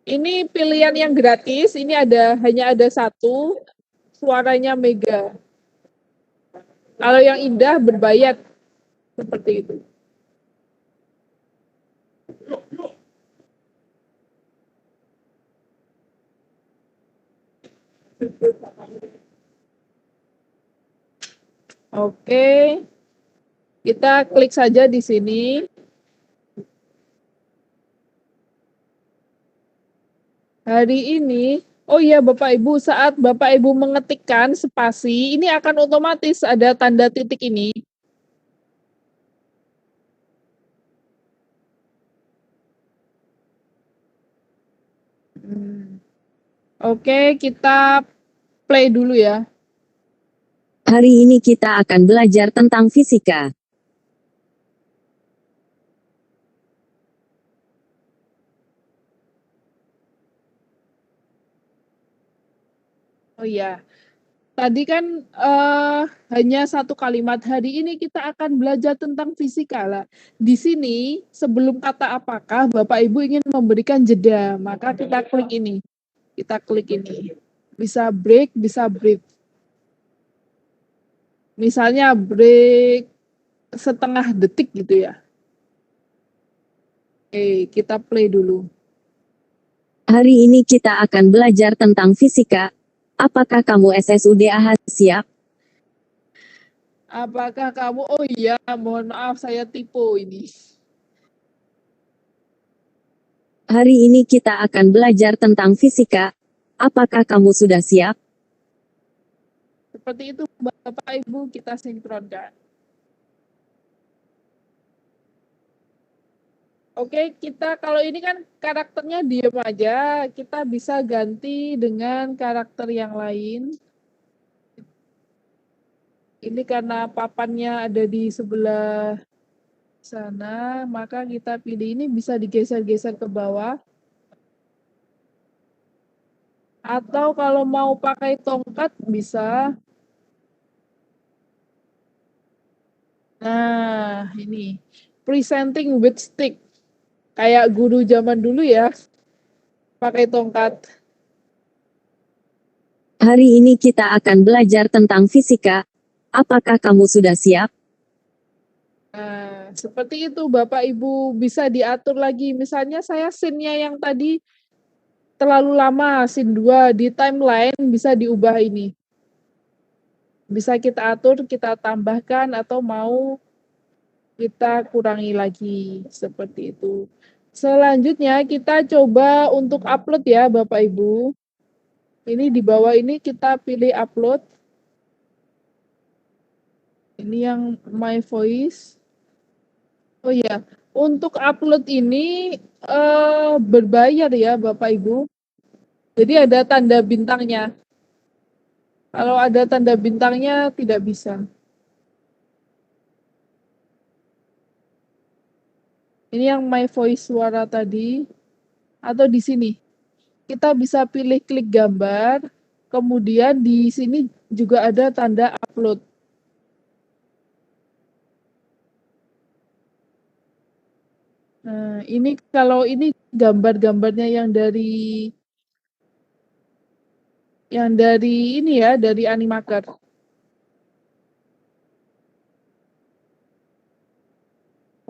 Ini pilihan yang gratis, ini hanya ada satu, suaranya mega. Kalau yang indah berbayar, seperti itu. Oke, kita klik saja di sini. Hari ini, oh iya Bapak Ibu, saat Bapak Ibu mengetikkan spasi, ini akan otomatis ada tanda titik ini. Oke, kita play dulu ya. Hari ini kita akan belajar tentang fisika. Oh iya, tadi kan hanya satu kalimat. Hari ini kita akan belajar tentang fisika lah. Di sini sebelum kata apakah Bapak Ibu ingin memberikan jeda, maka kita klik ini. Kita klik ini. Bisa break, bisa brief. Misalnya break setengah detik gitu ya. Oke, kita play dulu. Hari ini kita akan belajar tentang fisika. Apakah kamu SSUD AHA siap? Apakah kamu, oh iya, mohon maaf saya tipu ini. Hari ini kita akan belajar tentang fisika. Apakah kamu sudah siap? Seperti itu Bapak Ibu, kita sinkronkan. Oke, kita kalau ini kan karakternya diam aja, kita bisa ganti dengan karakter yang lain. Ini karena papannya ada di sebelah sana, maka kita pilih ini bisa digeser-geser ke bawah. Atau kalau mau pakai tongkat bisa. Nah, ini presenting with stick. Kayak guru zaman dulu ya, pakai tongkat. Hari ini kita akan belajar tentang fisika. Apakah kamu sudah siap? Nah, seperti itu Bapak Ibu bisa diatur lagi. Misalnya saya scene-nya yang tadi terlalu lama, scene 2 di timeline bisa diubah ini. Bisa kita atur, kita tambahkan atau mau kita kurangi lagi seperti itu. Selanjutnya kita coba untuk upload ya Bapak Ibu. Ini di bawah ini kita pilih upload. Ini yang my voice. Oh ya, untuk upload ini berbayar ya Bapak Ibu. Jadi ada tanda bintangnya. Kalau ada tanda bintangnya tidak bisa. Ini yang my voice suara tadi. Atau di sini. Kita bisa pilih klik gambar. Kemudian di sini juga ada tanda upload. Nah, ini kalau ini gambar-gambarnya yang dari ini ya, dari Animaker.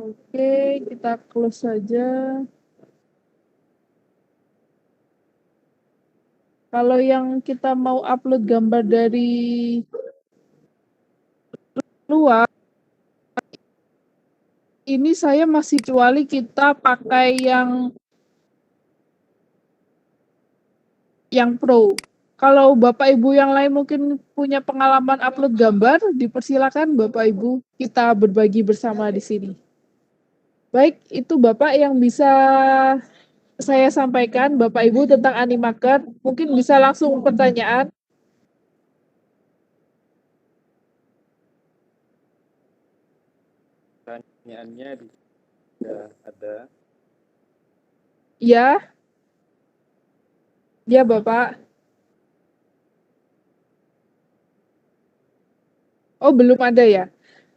Oke, kita close saja. Kalau yang kita mau upload gambar dari luar, ini saya masih kecuali kita pakai yang pro. Kalau Bapak Ibu yang lain mungkin punya pengalaman upload gambar, dipersilakan Bapak Ibu kita berbagi bersama di sini. Baik, itu Bapak yang bisa saya sampaikan Bapak Ibu tentang Animaker. Mungkin bisa langsung pertanyaan. Pertanyaannya sudah ada. Ya, ya Bapak. Oh, belum ada ya?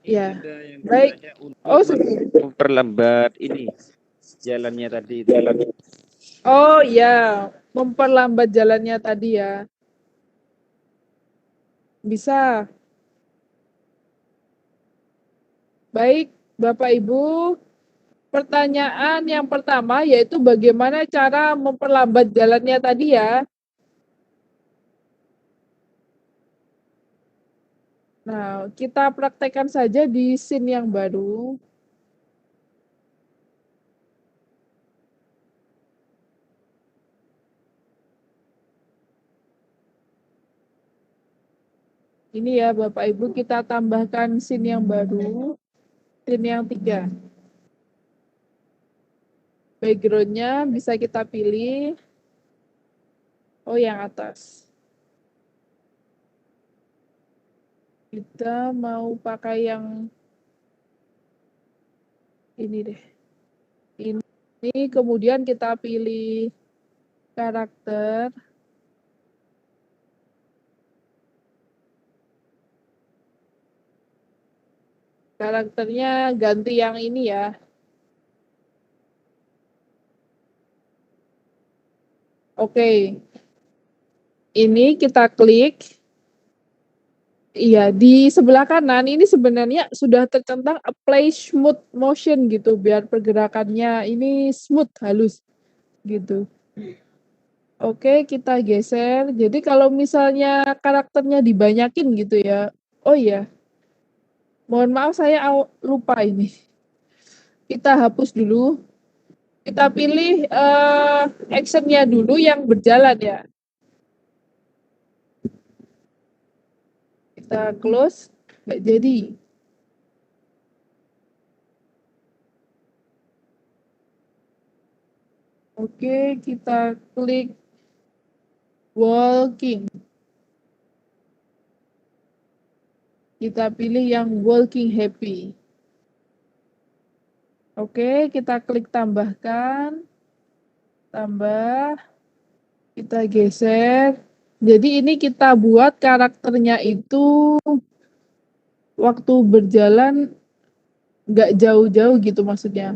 Ya. Ada yang Baik. bertanya Oh, untuk memperlambat ini jalannya tadi itu. oh ya, memperlambat jalannya tadi ya. Bisa. Baik, Bapak Ibu. Pertanyaan yang pertama yaitu bagaimana cara memperlambat jalannya tadi ya. Nah, kita praktekkan saja di scene yang baru. Ini ya Bapak Ibu, kita tambahkan scene yang baru, scene yang 3. Background-nya bisa kita pilih. Oh, yang atas. Kita mau pakai yang ini deh. Ini kemudian kita pilih karakter. Karakternya ganti yang ini ya. Oke. Ini kita klik. Iya, di sebelah kanan ini sebenarnya sudah tercentang apply smooth motion gitu, biar pergerakannya ini smooth, halus gitu. Oke, kita geser. Jadi kalau misalnya karakternya dibanyakin gitu ya. Oh iya, mohon maaf saya lupa ini. Kita hapus dulu. Kita pilih actionnya dulu yang berjalan ya. Kita close, nggak jadi. Oke, kita klik walking. Kita pilih yang walking happy. Oke, kita klik tambahkan. Tambah. Kita geser. Jadi ini kita buat karakternya itu waktu berjalan nggak jauh-jauh gitu maksudnya.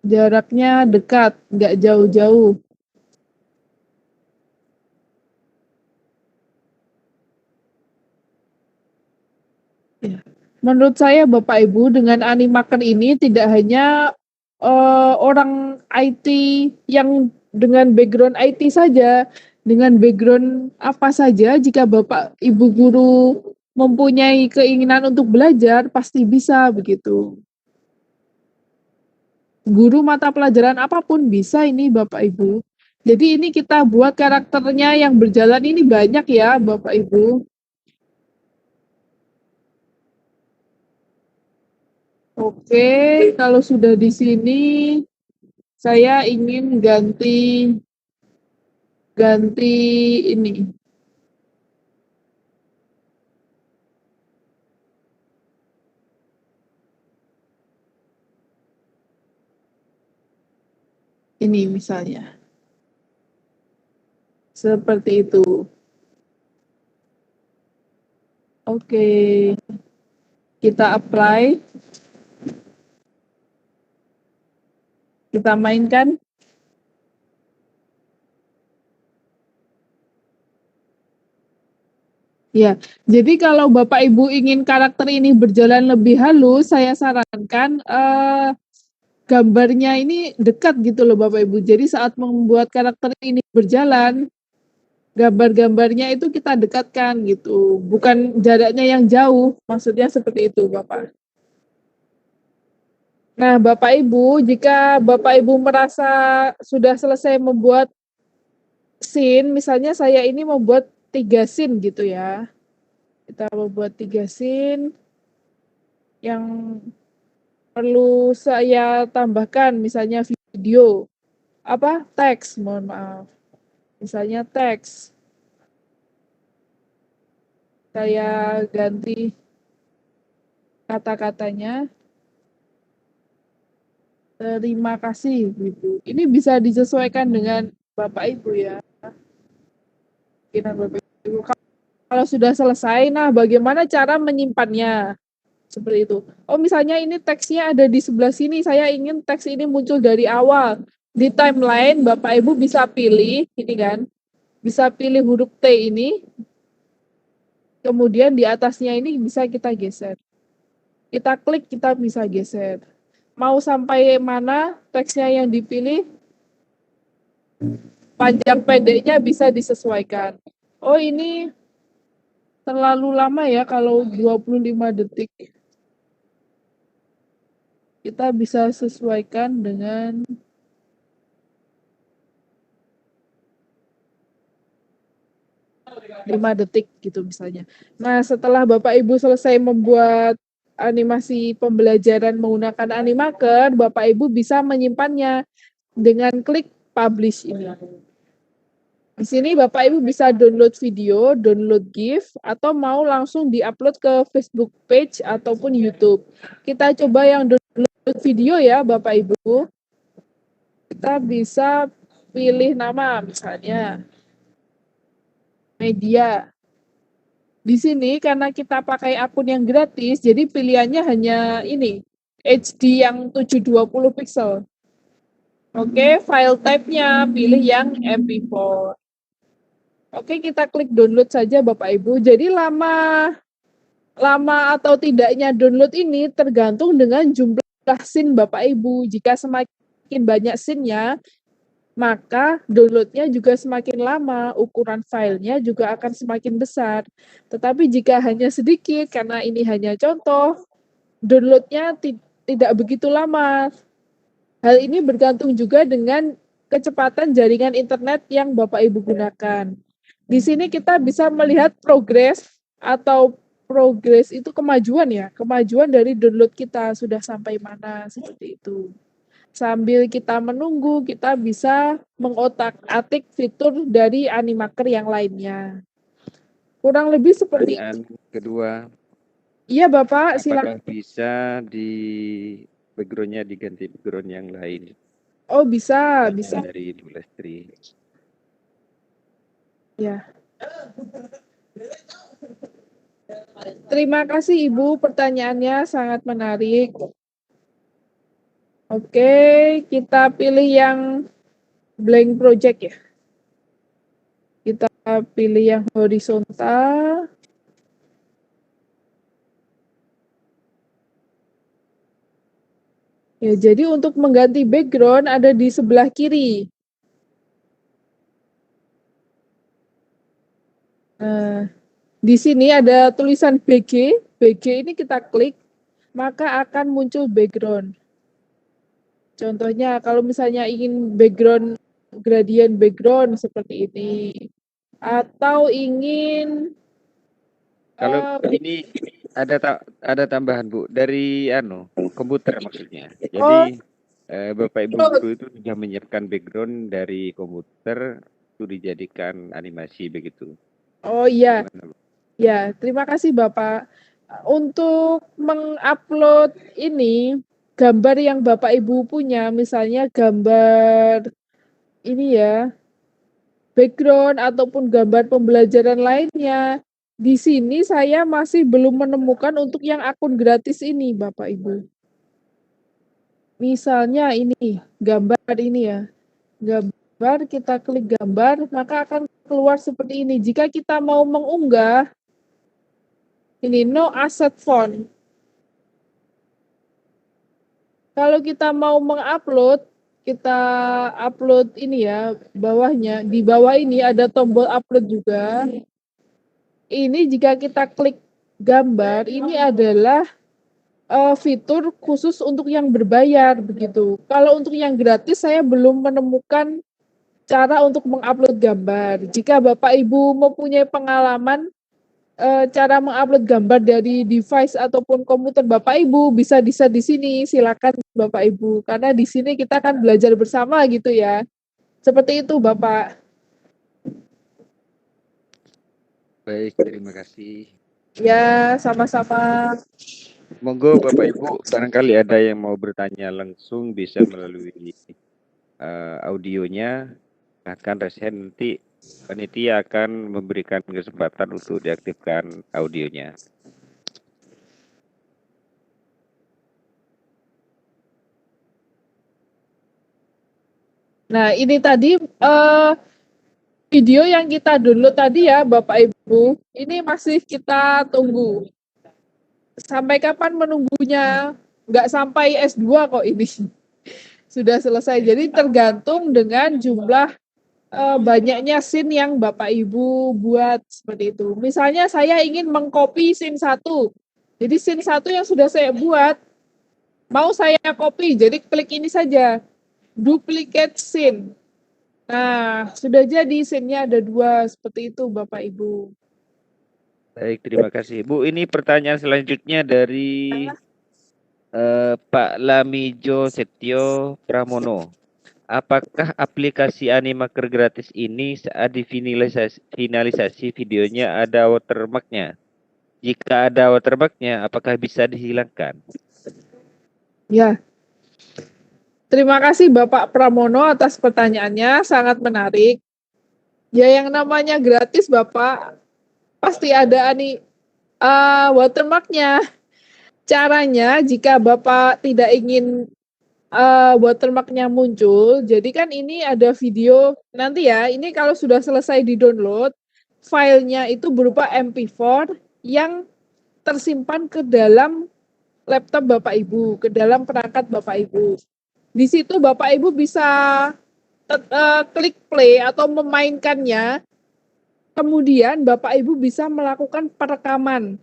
Jaraknya dekat, nggak jauh-jauh. Ya. Menurut saya Bapak Ibu dengan Animaker ini tidak hanya orang IT yang dengan background IT saja, dengan background apa saja, jika Bapak Ibu guru mempunyai keinginan untuk belajar, pasti bisa begitu. Guru mata pelajaran apapun bisa ini Bapak Ibu. Jadi ini kita buat karakternya yang berjalan ini banyak ya Bapak Ibu. Oke, kalau sudah di sini saya ingin ganti ini. Ini misalnya. Seperti itu. Oke. Kita apply. Kita mainkan. Ya, jadi kalau Bapak Ibu ingin karakter ini berjalan lebih halus, saya sarankan gambarnya ini dekat gitu loh Bapak Ibu. Jadi saat membuat karakter ini berjalan, gambar-gambarnya itu kita dekatkan gitu, bukan jaraknya yang jauh, maksudnya seperti itu Bapak. Nah Bapak Ibu, jika Bapak Ibu merasa sudah selesai membuat scene, misalnya saya ini membuat 3 scene gitu ya. Kita membuat 3 scene. yang perlu saya tambahkan, misalnya video, teks, mohon maaf. Misalnya teks, saya ganti kata-katanya, terima kasih, gitu. Ini bisa disesuaikan dengan Bapak Ibu ya. Kemungkinan Bapak Ibu. Kalau sudah selesai, nah bagaimana cara menyimpannya? Seperti itu. Oh, misalnya ini teksnya ada di sebelah sini, saya ingin teks ini muncul dari awal. Di timeline, Bapak Ibu bisa pilih, ini kan, bisa pilih huruf T ini, kemudian di atasnya ini bisa kita geser. Kita klik, kita bisa geser. Mau sampai mana teksnya yang dipilih, panjang pendeknya bisa disesuaikan. Oh, ini terlalu lama ya kalau 25 detik. Kita bisa sesuaikan dengan 5 detik gitu misalnya. Nah, setelah Bapak Ibu selesai membuat animasi pembelajaran menggunakan Animaker, Bapak Ibu bisa menyimpannya dengan klik publish ini. Di sini Bapak Ibu bisa download video, download GIF, atau mau langsung diupload ke Facebook page ataupun YouTube. Kita coba yang download video ya Bapak Ibu. Kita bisa pilih nama misalnya media. Di sini karena kita pakai akun yang gratis, jadi pilihannya hanya ini, HD yang 720 pixel. Oke, file type-nya pilih yang MP4. Oke, kita klik download saja Bapak Ibu. Jadi lama atau tidaknya download ini tergantung dengan jumlah scene Bapak Ibu. Jika semakin banyak scene-nya, maka downloadnya juga semakin lama, ukuran filenya juga akan semakin besar. Tetapi jika hanya sedikit, karena ini hanya contoh, downloadnya tidak begitu lama. Hal ini bergantung juga dengan kecepatan jaringan internet yang Bapak Ibu gunakan. Di sini kita bisa melihat progres atau progres itu kemajuan ya, kemajuan dari download kita sudah sampai mana, seperti itu. Sambil kita menunggu, kita bisa mengotak-atik fitur dari Animaker yang lainnya. Kurang lebih seperti itu. Pertanyaan kedua, Iya Bapak, silakan. apakah bisa di background-nya diganti background yang lain Oh bisa, bisa. dari Lestri? Ya. Terima kasih Ibu, pertanyaannya sangat menarik. Oke, kita pilih yang blank project ya. Kita pilih yang horizontal. Ya, jadi untuk mengganti background ada di sebelah kiri. Nah, di sini ada tulisan BG. BG ini kita klik, maka akan muncul background. Contohnya kalau misalnya ingin background gradient background seperti ini, atau ingin Kalau ini ada tambahan Bu dari komputer maksudnya. Jadi Bapak Ibu guru itu sudah menyiapkan background dari komputer itu dijadikan animasi begitu. Oh iya, Gimana, Bu? ya terima kasih Bapak. Untuk mengupload ini gambar yang Bapak Ibu punya, misalnya gambar ini ya, background ataupun gambar pembelajaran lainnya. Di sini saya masih belum menemukan untuk yang akun gratis ini, Bapak Ibu. Misalnya ini, gambar ini ya. Gambar, kita klik gambar, maka akan keluar seperti ini. Jika kita mau mengunggah, ini no asset font. Kalau kita mau mengupload, kita upload ini ya, bawahnya. Di bawah ini ada tombol upload juga. Ini jika kita klik gambar, ini adalah fitur khusus untuk yang berbayar begitu. Kalau untuk yang gratis saya belum menemukan cara untuk mengupload gambar. Jika Bapak Ibu mempunyai pengalaman cara mengupload gambar dari device ataupun komputer Bapak Ibu bisa di-share di sini, silakan Bapak Ibu. Karena di sini kita akan belajar bersama gitu ya. Seperti itu Bapak. Baik, terima kasih. Ya, sama-sama. Monggo Bapak Ibu, barangkali ada yang mau bertanya langsung bisa melalui audionya. Akan resen nanti panitia akan memberikan kesempatan untuk diaktifkan audionya. Nah, ini tadi video yang kita download tadi ya Bapak Ibu, ini masih kita tunggu. Sampai kapan menunggunya? Nggak sampai S2 kok ini. Sudah selesai. Jadi tergantung dengan jumlah banyaknya scene yang Bapak Ibu buat seperti itu. Misalnya saya ingin mengcopy scene 1. Jadi scene 1 yang sudah saya buat, mau saya copy, jadi klik ini saja. Duplicate scene. Nah, sudah jadi scene-nya ada 2 seperti itu Bapak Ibu. Baik, terima kasih. Bu, ini pertanyaan selanjutnya dari Pak Lamijo Setio Pramono. Apakah aplikasi Animaker gratis ini saat finalisasi videonya ada watermarknya? Jika ada watermarknya, apakah bisa dihilangkan? Ya. Terima kasih Bapak Pramono atas pertanyaannya, sangat menarik. Ya yang namanya gratis Bapak, pasti ada watermarknya. Caranya jika Bapak tidak ingin watermarknya muncul, jadi kan ini ada video nanti ya, ini kalau sudah selesai di-download, filenya itu berupa MP4 yang tersimpan ke dalam laptop Bapak Ibu, ke dalam perangkat Bapak Ibu. Di situ Bapak Ibu bisa klik play atau memainkannya. Kemudian Bapak Ibu bisa melakukan perekaman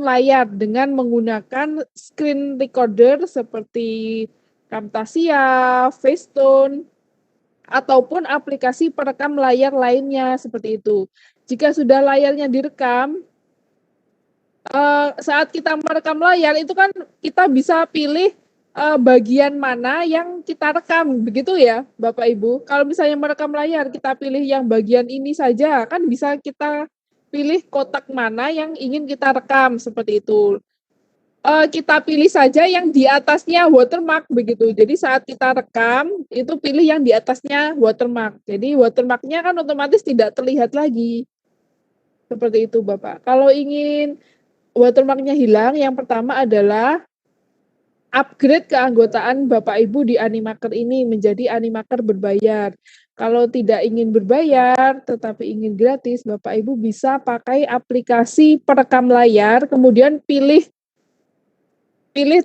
layar dengan menggunakan screen recorder seperti Camtasia, Facetune, ataupun aplikasi perekam layar lainnya seperti itu. Jika sudah layarnya direkam, saat kita merekam layar itu kan kita bisa pilih bagian mana yang kita rekam, begitu ya Bapak Ibu. Kalau misalnya merekam layar, kita pilih yang bagian ini saja, kan bisa kita pilih kotak mana yang ingin kita rekam, seperti itu. Kita pilih saja yang di atasnya watermark, begitu. Jadi saat kita rekam, itu pilih yang di atasnya watermark. Jadi watermarknya kan otomatis tidak terlihat lagi. Seperti itu Bapak. Kalau ingin watermarknya hilang, yang pertama adalah upgrade keanggotaan Bapak Ibu di Animaker ini menjadi Animaker berbayar. Kalau tidak ingin berbayar tetapi ingin gratis, Bapak Ibu bisa pakai aplikasi perekam layar, kemudian pilih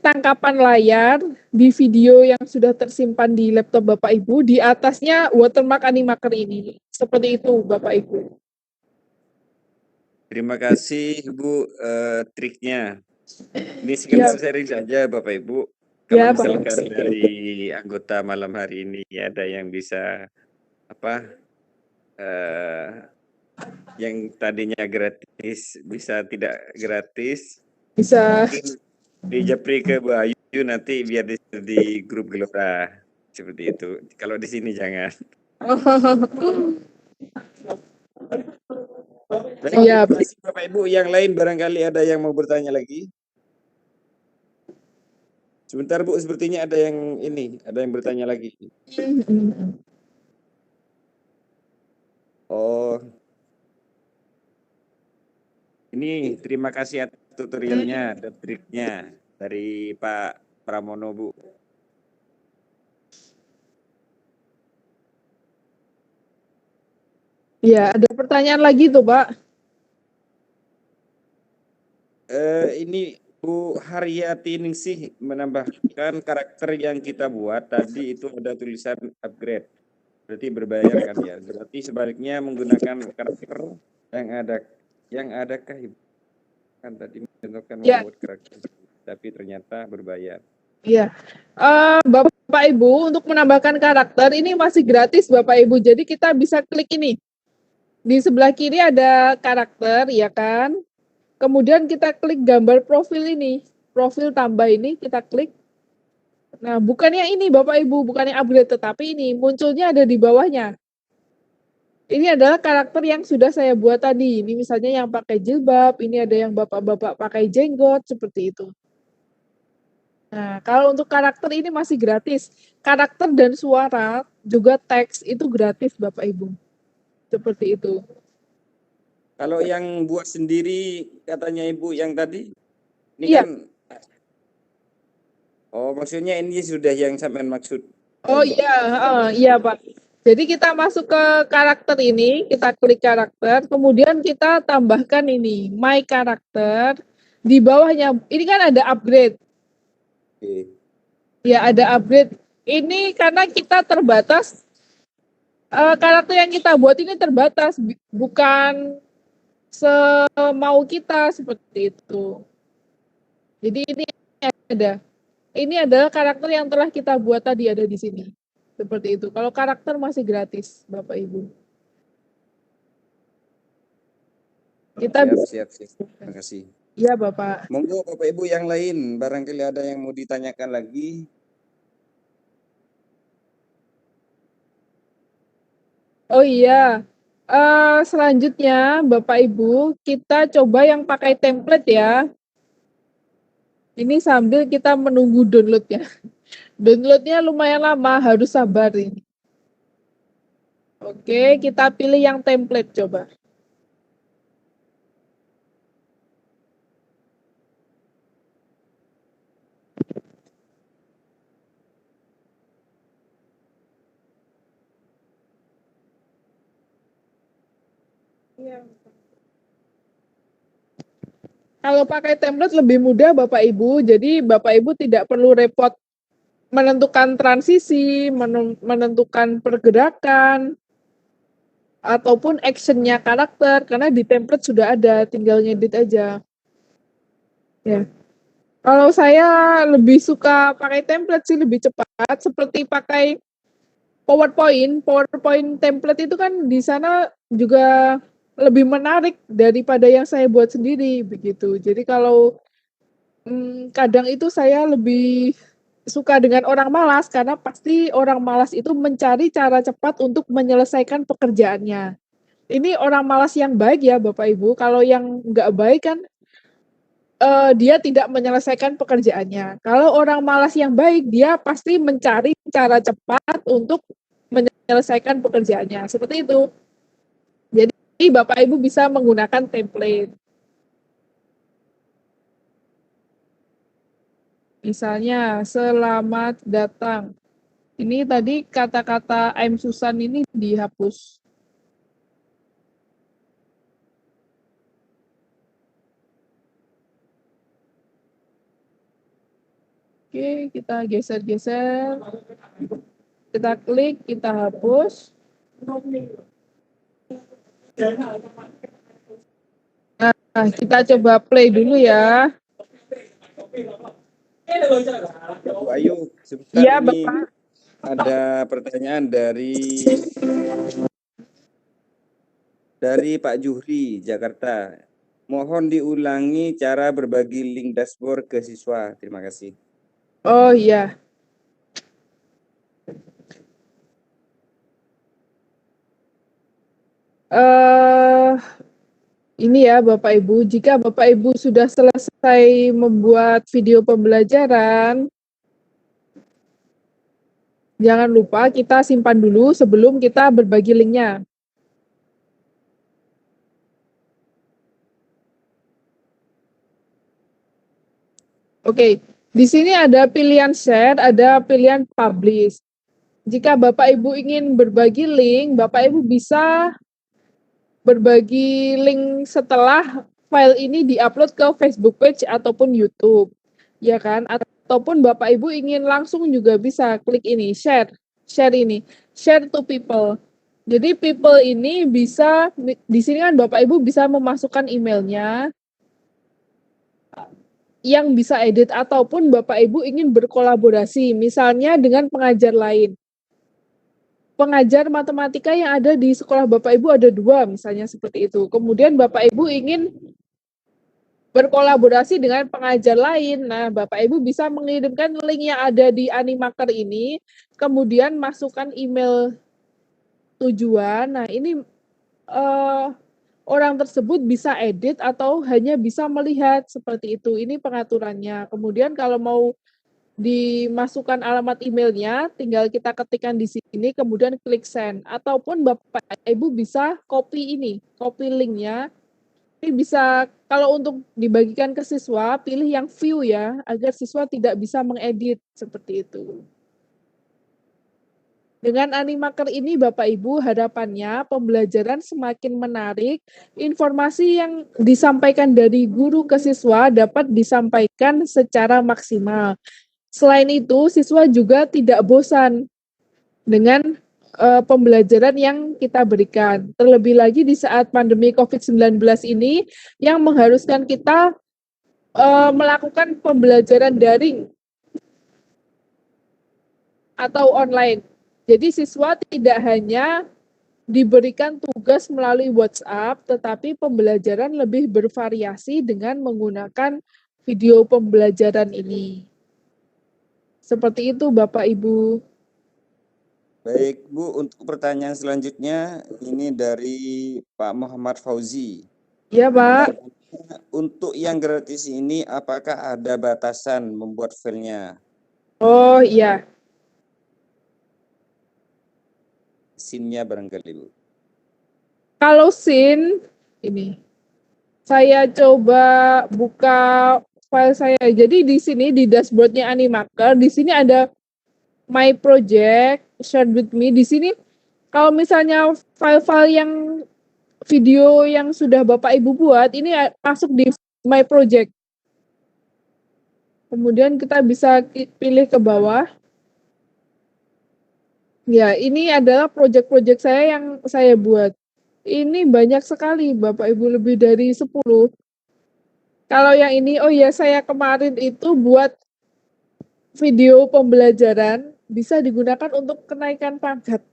tangkapan layar di video yang sudah tersimpan di laptop Bapak Ibu, di atasnya watermark Animaker ini. Seperti itu Bapak Ibu. Terima kasih Bu triknya. Ini sekedar sharing saja Bapak Ibu. Kalau Ya, misalkan dari anggota malam hari ini ada yang bisa yang tadinya gratis bisa tidak gratis, bisa di japri ke Bu Ayu nanti biar di grup Gelora seperti itu. Kalau di sini jangan. Iya, Bapak Ibu yang lain barangkali ada yang mau bertanya lagi. Sebentar Bu, sepertinya ada yang bertanya lagi. Oh, ini terima kasih atas tutorialnya dan triknya dari Pak Pramono Bu. Ya, ada pertanyaan lagi tuh Pak. Ini Bu Haryati Ningsih menambahkan karakter yang kita buat tadi itu ada tulisan upgrade. Berarti berbayar kan ya. Berarti sebaliknya menggunakan karakter yang adakah kan tadi menentukan membuat karakter tapi ternyata berbayar. Iya. Bapak Ibu untuk menambahkan karakter ini masih gratis Bapak Ibu. Jadi kita bisa klik ini. Di sebelah kiri ada karakter, ya kan? Kemudian kita klik gambar profil ini. Profil tambah ini kita klik. Nah, bukannya ini Bapak Ibu, bukannya upgrade, tetapi ini munculnya ada di bawahnya. Ini adalah karakter yang sudah saya buat tadi. Ini misalnya yang pakai jilbab, ini ada yang bapak-bapak pakai jenggot, seperti itu. Nah, kalau untuk karakter ini masih gratis. Karakter dan suara, juga teks itu gratis Bapak Ibu. Seperti itu. Kalau yang buat sendiri katanya Ibu yang tadi, ini Iya. kan, oh maksudnya ini sudah yang sampean maksud. Oh iya, iya Pak. Jadi kita masuk ke karakter ini, kita klik karakter, kemudian kita tambahkan ini, my karakter. Di bawahnya, ini kan ada upgrade. Oke. Ya, ada upgrade. Ini karena kita terbatas, karakter yang kita buat ini terbatas, bukan semau kita, seperti itu. Jadi ini ada. Ini adalah karakter yang telah kita buat tadi, ada di sini. Seperti itu. Kalau karakter masih gratis, Bapak Ibu. Kita Siap. Terima kasih. Iya, Bapak. Monggo Bapak Ibu yang lain, barangkali ada yang mau ditanyakan lagi. Oh iya. Selanjutnya, Bapak Ibu, kita coba yang pakai template ya. Ini sambil kita menunggu downloadnya. Downloadnya lumayan lama, harus sabar ini. Oke, kita pilih yang template coba. Kalau pakai template lebih mudah Bapak Ibu, jadi Bapak Ibu tidak perlu repot menentukan transisi, menentukan pergerakan, ataupun actionnya karakter, karena di template sudah ada, tinggal ngedit aja. Ya. Kalau saya lebih suka pakai template sih, lebih cepat, seperti pakai PowerPoint template itu kan di sana juga lebih menarik daripada yang saya buat sendiri, begitu. Jadi kalau kadang itu saya lebih suka dengan orang malas, karena pasti orang malas itu mencari cara cepat untuk menyelesaikan pekerjaannya. Ini orang malas yang baik ya Bapak Ibu, kalau yang nggak baik kan dia tidak menyelesaikan pekerjaannya. Kalau orang malas yang baik, dia pasti mencari cara cepat untuk menyelesaikan pekerjaannya. Seperti itu. Jadi Bapak Ibu bisa menggunakan template. Misalnya, selamat datang. Ini tadi kata-kata I'm Susan ini dihapus. Oke, kita geser-geser. Kita klik, kita hapus. Nah, kita coba play dulu ya. Bu Ayu, sebentar Iya, ini Bapak. ada pertanyaan dari Pak Juhri, Jakarta. Mohon diulangi cara berbagi link dashboard ke siswa. Terima kasih. Oh iya. Ini ya Bapak Ibu, jika Bapak Ibu sudah selesai membuat video pembelajaran, jangan lupa kita simpan dulu sebelum kita berbagi linknya. Oke, di sini ada pilihan share, ada pilihan publish. Jika Bapak Ibu ingin berbagi link, Bapak Ibu bisa berbagi link setelah file ini diupload ke Facebook page ataupun YouTube, ya kan? Ataupun Bapak Ibu ingin langsung juga bisa klik ini, share ini, share to people. Jadi people ini bisa, di sini kan Bapak Ibu bisa memasukkan emailnya, yang bisa edit, ataupun Bapak Ibu ingin berkolaborasi, misalnya dengan pengajar lain. pengajar matematika yang ada di sekolah Bapak Ibu ada 2 misalnya seperti itu. Kemudian Bapak Ibu ingin berkolaborasi dengan pengajar lain. Nah, Bapak Ibu bisa mengirimkan link yang ada di Animaker ini, kemudian masukkan email tujuan. Nah, ini orang tersebut bisa edit atau hanya bisa melihat seperti itu. Ini pengaturannya. Kemudian kalau mau dimasukkan alamat emailnya, tinggal kita ketikkan di sini, kemudian klik send. Ataupun Bapak Ibu bisa copy linknya. Ini bisa, kalau untuk dibagikan ke siswa, pilih yang view ya, agar siswa tidak bisa mengedit, seperti itu. Dengan Animaker ini Bapak Ibu, harapannya pembelajaran semakin menarik, informasi yang disampaikan dari guru ke siswa dapat disampaikan secara maksimal. Selain itu, siswa juga tidak bosan dengan pembelajaran yang kita berikan. Terlebih lagi di saat pandemi COVID-19 ini yang mengharuskan kita melakukan pembelajaran daring atau online. Jadi siswa tidak hanya diberikan tugas melalui WhatsApp, tetapi pembelajaran lebih bervariasi dengan menggunakan video pembelajaran ini. Seperti itu Bapak Ibu. Baik Bu, untuk pertanyaan selanjutnya ini dari Pak Muhammad Fauzi. Ya Pak. Untuk yang gratis ini apakah ada batasan membuat filenya? Oh iya. Scene-nya barangkali Bu. Kalau scene ini, saya coba buka file saya. Jadi di sini di dashboardnya Animaker, di sini ada My Project, Share with Me. Di sini kalau misalnya file-file yang video yang sudah Bapak Ibu buat, ini masuk di My Project. Kemudian kita bisa pilih ke bawah. Ya, ini adalah project-project saya yang saya buat. Ini banyak sekali Bapak Ibu, lebih dari 10. Kalau yang ini, oh ya saya kemarin itu buat video pembelajaran bisa digunakan untuk kenaikan pangkat.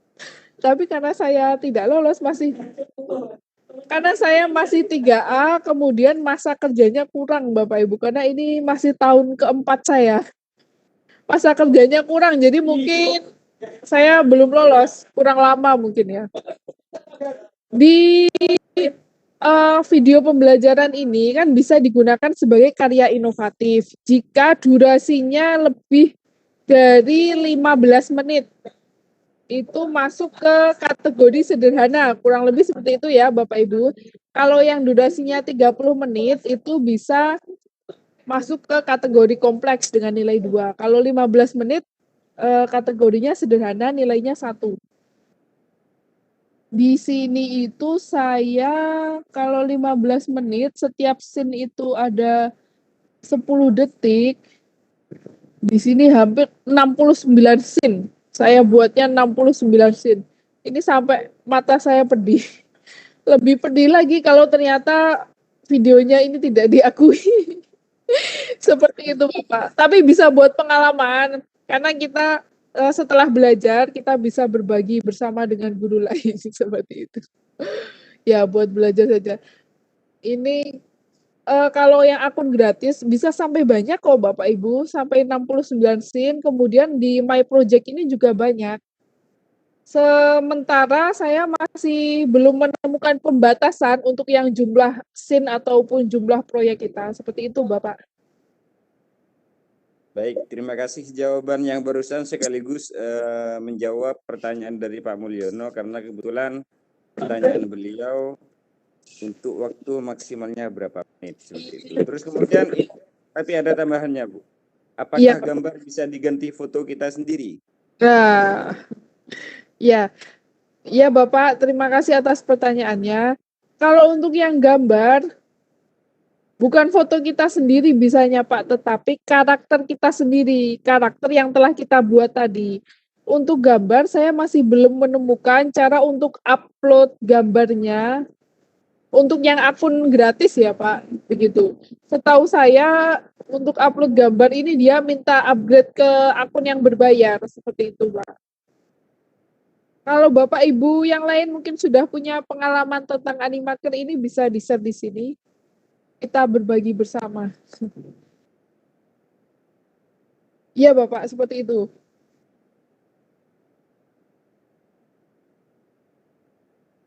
Tapi karena saya tidak lolos karena saya masih 3A, kemudian masa kerjanya kurang Bapak Ibu, karena ini masih tahun keempat saya. Masa kerjanya kurang, jadi mungkin saya belum lolos, kurang lama mungkin ya. Di video pembelajaran ini kan bisa digunakan sebagai karya inovatif jika durasinya lebih dari 15 menit. Itu masuk ke kategori sederhana, kurang lebih seperti itu ya Bapak Ibu. Kalau yang durasinya 30 menit itu bisa masuk ke kategori kompleks dengan nilai 2. Kalau 15 menit kategorinya sederhana, nilainya 1. Di sini itu saya kalau 15 menit setiap scene itu ada 10 detik. Di sini hampir 69 scene. Saya buatnya 69 scene. Ini sampai mata saya pedih. Lebih pedih lagi kalau ternyata videonya ini tidak diakui. Seperti itu Bapak. Tapi bisa buat pengalaman karena kita setelah belajar kita bisa berbagi bersama dengan guru lain seperti itu. Ya buat belajar saja. Ini kalau yang akun gratis bisa sampai banyak kok Bapak Ibu, sampai 69 scene. Kemudian di My Project ini juga banyak. Sementara saya masih belum menemukan pembatasan untuk yang jumlah scene ataupun jumlah proyek kita. Seperti itu Bapak. Baik, terima kasih jawaban yang barusan sekaligus menjawab pertanyaan dari Pak Mulyono karena kebetulan pertanyaan beliau untuk waktu maksimalnya berapa menit seperti itu. Terus kemudian tapi ada tambahannya Bu. Apakah Iya. gambar bisa diganti foto kita sendiri? Nah, ya. Ya Bapak, terima kasih atas pertanyaannya. Kalau untuk yang gambar bukan foto kita sendiri bisanya Pak, tetapi karakter kita sendiri, karakter yang telah kita buat tadi. Untuk gambar saya masih belum menemukan cara untuk upload gambarnya. Untuk yang akun gratis ya Pak, begitu. Setahu saya untuk upload gambar ini dia minta upgrade ke akun yang berbayar, seperti itu Pak. Kalau Bapak Ibu yang lain mungkin sudah punya pengalaman tentang Animaker ini bisa di-share di sini. Kita berbagi bersama. Iya Bapak, seperti itu.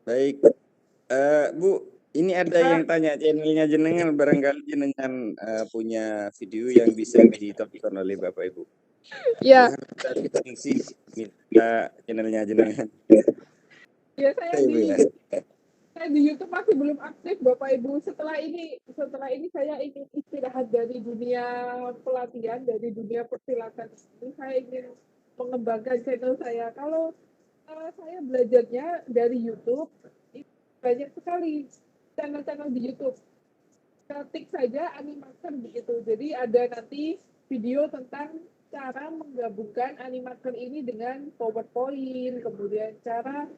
Baik, Bu, ini ada yang tanya channelnya jenengan, barangkali jenengan punya video yang bisa ditonton oleh Bapak Ibu. Ya, Fungsi minta channelnya jenengan. ya saya Ibu ya. saya di YouTube masih belum aktif Bapak Ibu. Setelah ini saya ingin istirahat dari dunia pelatihan, dari dunia persilatan ini. Saya ingin mengembangkan channel saya. Kalau saya belajarnya dari YouTube, itu banyak sekali channel-channel di YouTube. Ketik saja Animaker begitu. Jadi ada nanti video tentang cara menggabungkan Animaker ini dengan PowerPoint, kemudian cara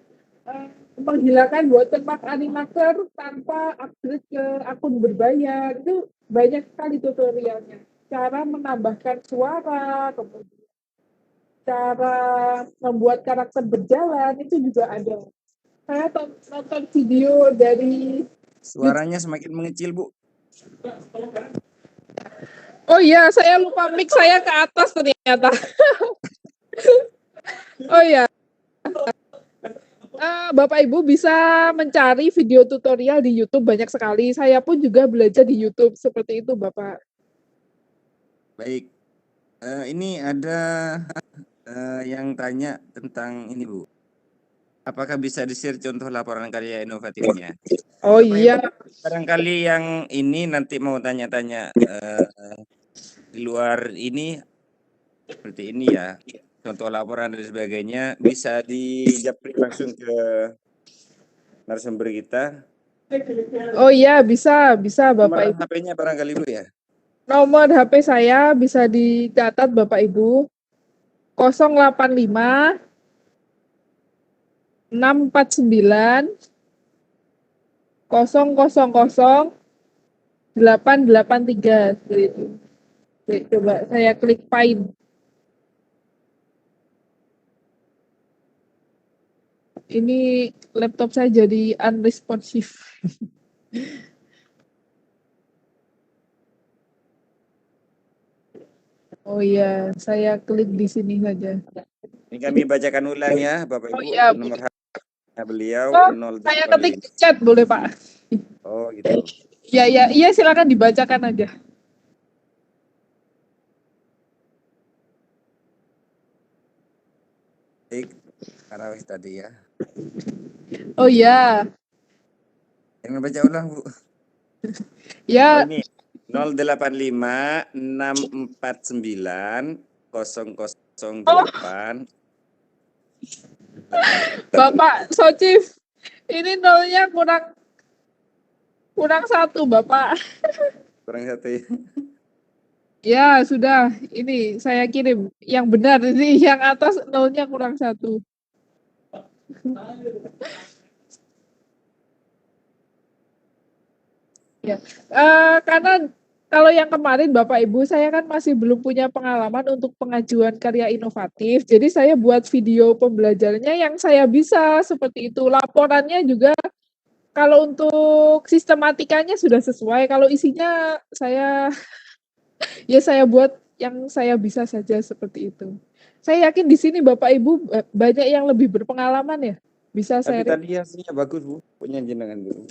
menghilangkan watermark Animaker tanpa upgrade ke akun berbayar. Itu banyak sekali tutorialnya. Cara menambahkan suara, kemudian cara membuat karakter berjalan, itu juga ada. Saya nonton video dari... Suaranya semakin mengecil, Bu. Oh iya, saya lupa mic saya ke atas ternyata. Oh iya. Bapak Ibu bisa mencari video tutorial di YouTube banyak sekali. Saya pun juga belajar di YouTube seperti itu, Bapak. Baik, ini ada yang tanya tentang ini, Bu. Apakah bisa di-share contoh laporan karya inovatifnya? Oh iya. Barangkali yang ini nanti mau tanya-tanya di luar ini seperti ini ya, contoh laporan dan sebagainya, bisa dijapri langsung ke narasumber kita. Oh iya, bisa Bapak Nomor Ibu. HP-nya barangkali, Bu ya. Nomor HP saya bisa dicatat Bapak Ibu. 085 649 000 883 seperti itu. Oke, coba saya klik find. Ini laptop saya jadi unresponsive. Oh iya, saya klik di sini saja. Ini kami bacakan ulang ya, Bapak Oh Ibu. iya, Nomor HP beliau oh, saya ketik 085. chat boleh Pak? Oh gitu. Iya, silakan dibacakan aja. Baik, Karawis tadi ya. Oh iya, Yang baca ulang, Bu. ya. Oh, ini 085 649 0008. Bapak Socif, ini nolnya kurang satu Bapak. Kurang satu ya. Ya sudah, ini saya kirim yang benar, ini yang atas nolnya kurang satu. Ya, karena kalau yang kemarin Bapak Ibu saya kan masih belum punya pengalaman untuk pengajuan karya inovatif, jadi saya buat video pembelajarannya yang saya bisa seperti itu. Laporannya juga kalau untuk sistematikanya sudah sesuai, kalau isinya saya ya saya buat yang saya bisa saja seperti itu. Saya yakin di sini Bapak Ibu banyak yang lebih berpengalaman ya. Bisa Tapi saya... tadi hasilnya bagus, Bu. Punya jenengan dulu.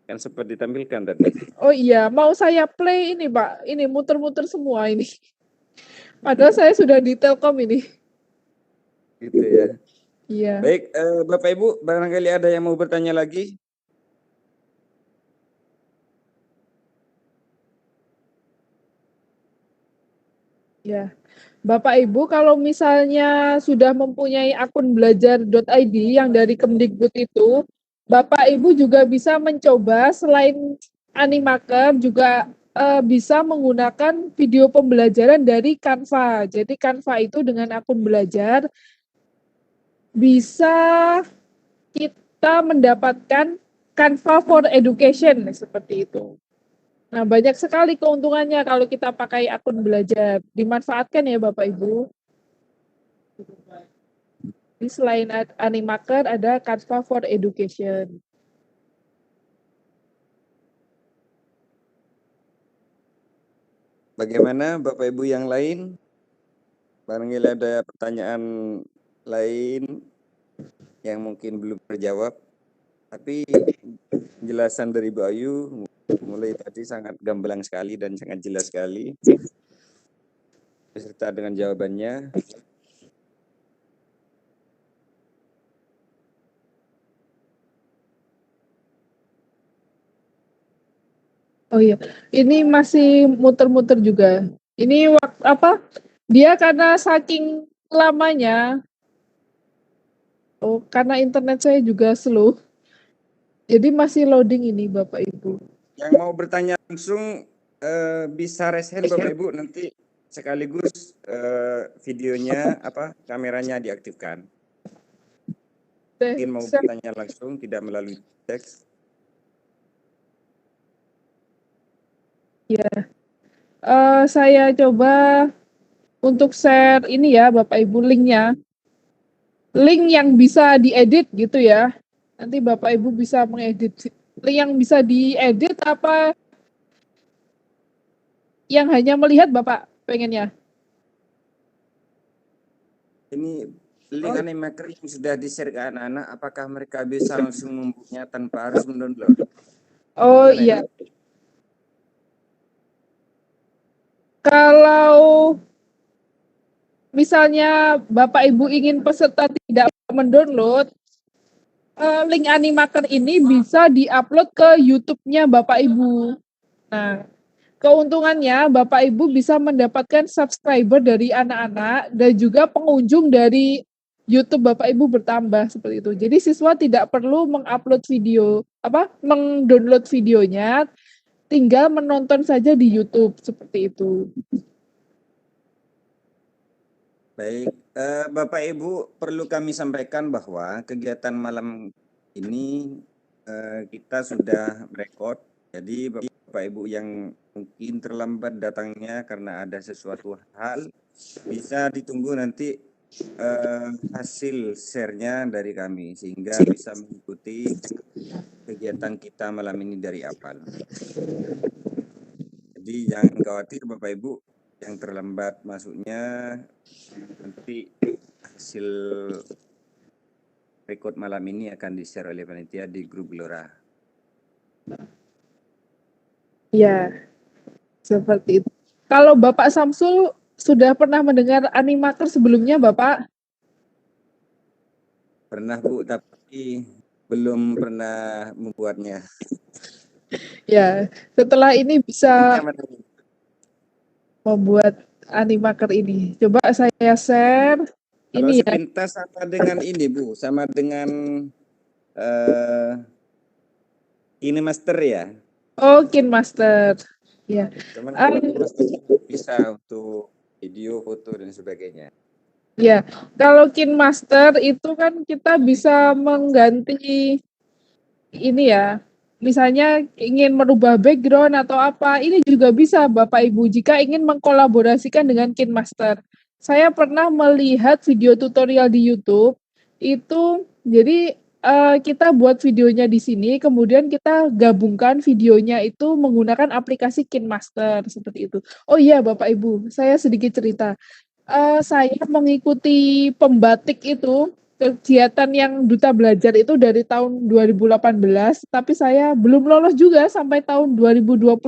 Kan sempat ditampilkan tadi. Oh iya, mau saya play ini Pak. Ini muter-muter semua ini. Padahal saya sudah di Telkom ini. Gitu ya. Iya. Baik, Bapak Ibu, barangkali ada yang mau bertanya lagi? Ya. Bapak Ibu kalau misalnya sudah mempunyai akun belajar.id yang dari Kemdikbud itu, Bapak Ibu juga bisa mencoba selain Animaker juga bisa menggunakan video pembelajaran dari Canva. Jadi Canva itu dengan akun belajar bisa kita mendapatkan Canva for Education seperti itu. Nah, banyak sekali keuntungannya kalau kita pakai akun belajar. Dimanfaatkan ya Bapak Ibu. Jadi selain Animaker ada Canva for Education. Bagaimana Bapak Ibu yang lain? Barangkali ada pertanyaan lain yang mungkin belum terjawab, tapi penjelasan dari Bu Ayu mulai tadi sangat gamblang sekali dan sangat jelas sekali beserta dengan jawabannya. Oh iya, ini masih muter-muter juga. Ini waktu apa? Dia karena saking lamanya, karena internet saya juga slow. Jadi masih loading ini Bapak Ibu. Yang mau bertanya langsung bisa raise hand Bapak Ibu, nanti sekaligus videonya kameranya diaktifkan. Mungkin mau bertanya langsung tidak melalui teks. Ya, saya coba untuk share ini ya Bapak Ibu linknya. Link yang bisa diedit gitu ya. Nanti Bapak Ibu bisa mengedit. Link yang bisa diedit apa yang hanya melihat Bapak pengennya? Ini link Animaker yang sudah di-share ke anak-anak, apakah mereka bisa langsung membukanya tanpa harus mendownload? Oh iya. Kalau misalnya Bapak Ibu ingin peserta tidak mendownload, link Animaker ini bisa diupload ke YouTube-nya Bapak Ibu. Nah, keuntungannya Bapak Ibu bisa mendapatkan subscriber dari anak-anak dan juga pengunjung dari YouTube Bapak Ibu bertambah seperti itu. Jadi siswa tidak perlu mengupload video, mendownload videonya, tinggal menonton saja di YouTube seperti itu. Baik, Bapak Ibu perlu kami sampaikan bahwa kegiatan malam ini kita sudah merekod. Jadi Bapak Ibu yang mungkin terlambat datangnya karena ada sesuatu hal, bisa ditunggu nanti hasil share-nya dari kami sehingga bisa mengikuti kegiatan kita malam ini dari awal. Jadi jangan khawatir Bapak Ibu yang terlambat masuknya, nanti hasil record malam ini akan di-share oleh panitia di grup Gelora. Ya, seperti itu. Kalau Bapak Samsul sudah pernah mendengar Animaker sebelumnya, Bapak? Pernah Bu, tapi belum pernah membuatnya. Ya, setelah ini bisa membuat Animaker ini. Coba saya share. Kalau Ini ya. sepintas sama dengan ini Bu, sama dengan KineMaster ya. Oh, KineMaster. Ya. Cuman kalau KineMaster bisa untuk video, foto dan sebagainya. Ya, kalau KineMaster itu kan kita bisa mengganti ini ya. Misalnya ingin merubah background atau apa, ini juga bisa Bapak Ibu jika ingin mengkolaborasikan dengan KineMaster. Saya pernah melihat video tutorial di YouTube itu, jadi kita buat videonya di sini, kemudian kita gabungkan videonya itu menggunakan aplikasi KineMaster seperti itu. Oh iya Bapak Ibu, saya sedikit cerita. Saya mengikuti pembatik itu, kegiatan yang Duta Belajar itu dari tahun 2018, tapi saya belum lolos juga sampai tahun 2021.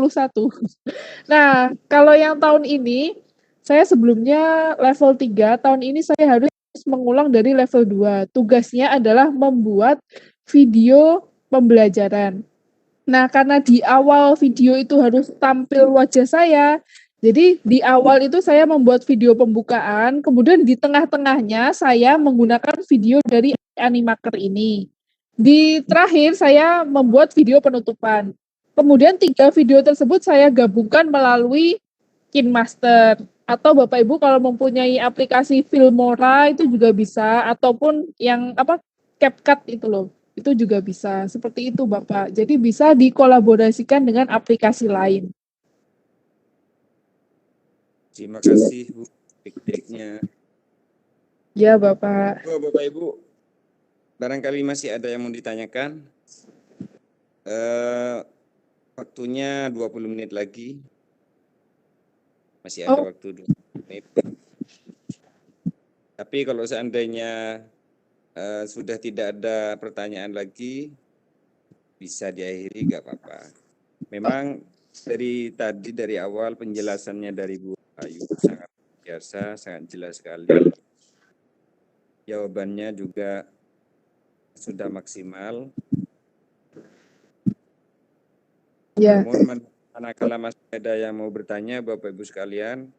Nah, kalau yang tahun ini, saya sebelumnya level 3, tahun ini saya harus mengulang dari level 2. Tugasnya adalah membuat video pembelajaran. Nah, karena di awal video itu harus tampil wajah saya, jadi di awal itu saya membuat video pembukaan, kemudian di tengah-tengahnya saya menggunakan video dari Animaker ini. Di terakhir saya membuat video penutupan. Kemudian 3 video tersebut saya gabungkan melalui KineMaster. Atau Bapak Ibu kalau mempunyai aplikasi Filmora itu juga bisa, ataupun yang CapCut itu loh. Itu juga bisa. Seperti itu Bapak. Jadi bisa dikolaborasikan dengan aplikasi lain. Terima kasih Bu, feedbacknya. Ya, Bapak. Bapak Ibu, barangkali masih ada yang mau ditanyakan. Waktunya 20 menit lagi. Masih ada Oh. waktu 20 menit. Tapi kalau seandainya sudah tidak ada pertanyaan lagi, bisa diakhiri, nggak apa-apa. Memang dari awal penjelasannya dari Bu Ayu sangat biasa, sangat jelas sekali. Jawabannya juga sudah maksimal. Ya. Namun manakala masih ada yang mau bertanya, Bapak Ibu sekalian,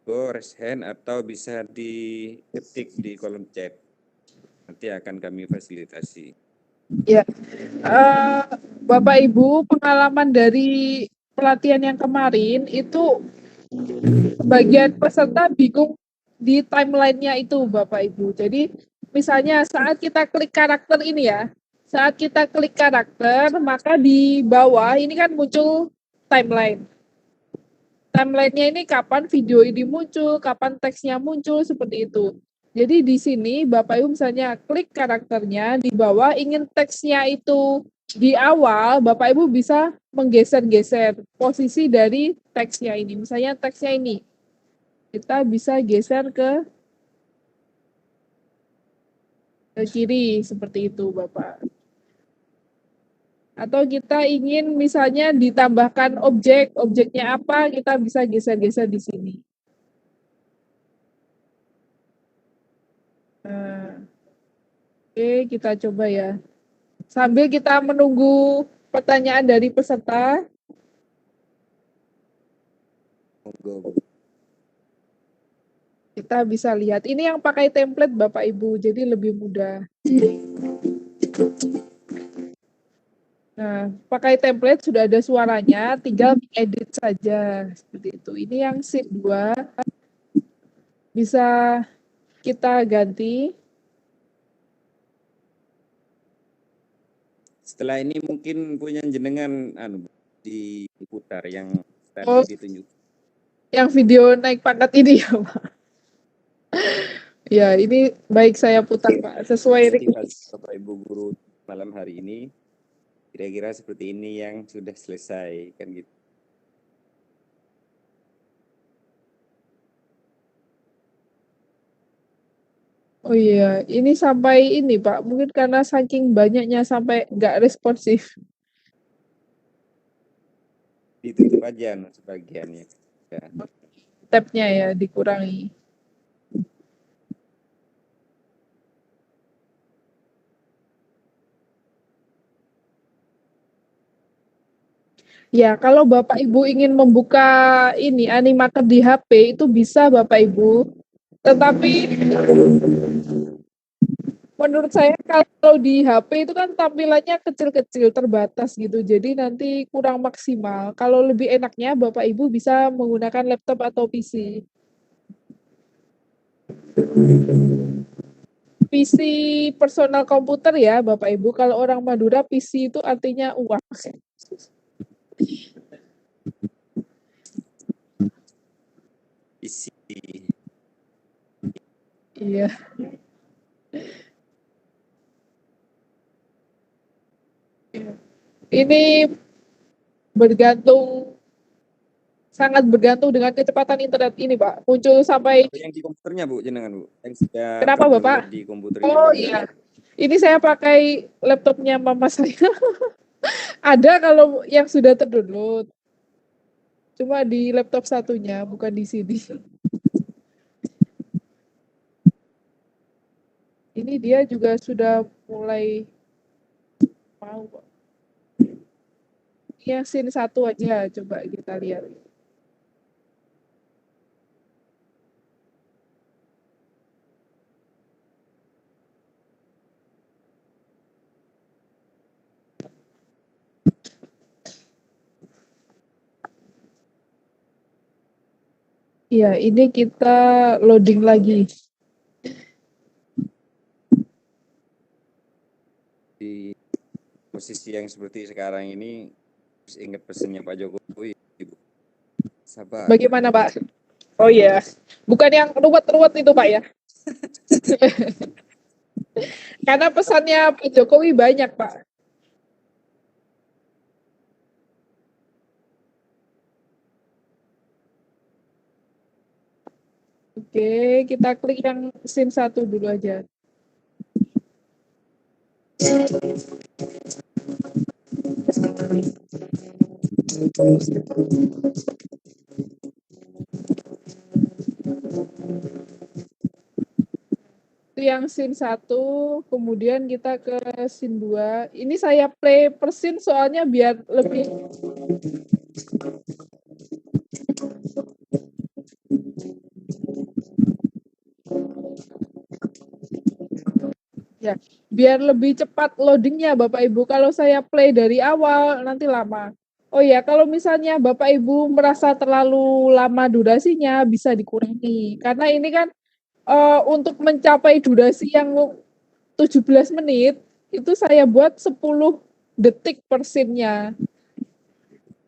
go raise hand atau bisa diketik di kolom chat. Nanti akan kami fasilitasi. Ya, Bapak Ibu, pengalaman dari pelatihan yang kemarin itu bagian peserta bingung di timelinenya itu, Bapak Ibu. Jadi misalnya saat kita klik karakter ini ya, saat kita klik karakter, maka di bawah ini kan muncul timeline. Timelinenya ini kapan video ini muncul, kapan teksnya muncul, seperti itu. Jadi di sini Bapak Ibu misalnya klik karakternya, di bawah ingin teksnya itu di awal, Bapak Ibu bisa menggeser-geser posisi dari teksnya ini. Misalnya teksnya ini, kita bisa geser ke kiri, seperti itu Bapak. Atau kita ingin misalnya ditambahkan objeknya apa, kita bisa geser-geser di sini. Nah, oke, kita coba ya. Sambil kita menunggu pertanyaan dari peserta. Kita bisa lihat. Ini yang pakai template Bapak Ibu, jadi lebih mudah. Nah, pakai template sudah ada suaranya, tinggal edit saja. Seperti itu. Ini yang sheet 2. Bisa kita ganti. Setelah ini mungkin punya jenengan diputar yang tadi ditunjuk. Yang video naik pangkat ini ya, Pak. Ya, ini baik saya putar, Pak. Sesuai request Bapak Ibu guru malam hari ini, kira-kira seperti ini yang sudah selesai, kan gitu. Oh iya, ini sampai ini Pak, mungkin karena saking banyaknya sampai nggak responsif. Ditutup aja sebagiannya. Ya. Tab-nya ya dikurangi. Ya, kalau Bapak Ibu ingin membuka ini Animaker di HP itu bisa Bapak Ibu. Tetapi menurut saya kalau di HP itu kan tampilannya kecil-kecil, terbatas gitu. Jadi nanti kurang maksimal. Kalau lebih enaknya Bapak Ibu bisa menggunakan laptop atau PC. PC personal komputer ya Bapak Ibu. Kalau orang Madura PC itu artinya uang. Isi. Iya. Ini sangat bergantung dengan kecepatan internet ini, Pak. Muncul sampai yang di komputernya, Bu, jenengan, Bu. Yang sudah Kenapa, Bapak? Di komputernya. Oh iya. Ini saya pakai laptopnya mama saya. Ada kalau yang sudah terdownload. Cuma di laptop satunya, bukan di sini. Ini dia juga sudah mulai mau. Yang scene 1 aja, coba kita lihat. Iya, ini kita loading lagi. Di posisi yang seperti sekarang ini, harus ingat pesannya Pak Jokowi, Ibu. Sabar. Bagaimana, Pak? Oh iya, bukan yang ruwet-ruwet itu, Pak ya? Karena pesannya Pak Jokowi banyak, Pak. Oke, kita klik yang scene 1 dulu aja. Itu yang scene 1, kemudian kita ke scene 2. Ini saya play per scene soalnya biar lebih ya, biar lebih cepat loadingnya Bapak Ibu. Kalau saya play dari awal nanti lama. Oh ya, kalau misalnya Bapak Ibu merasa terlalu lama durasinya bisa dikurangi. Karena ini kan untuk mencapai durasi yang 17 menit itu saya buat 10 detik per scene-nya.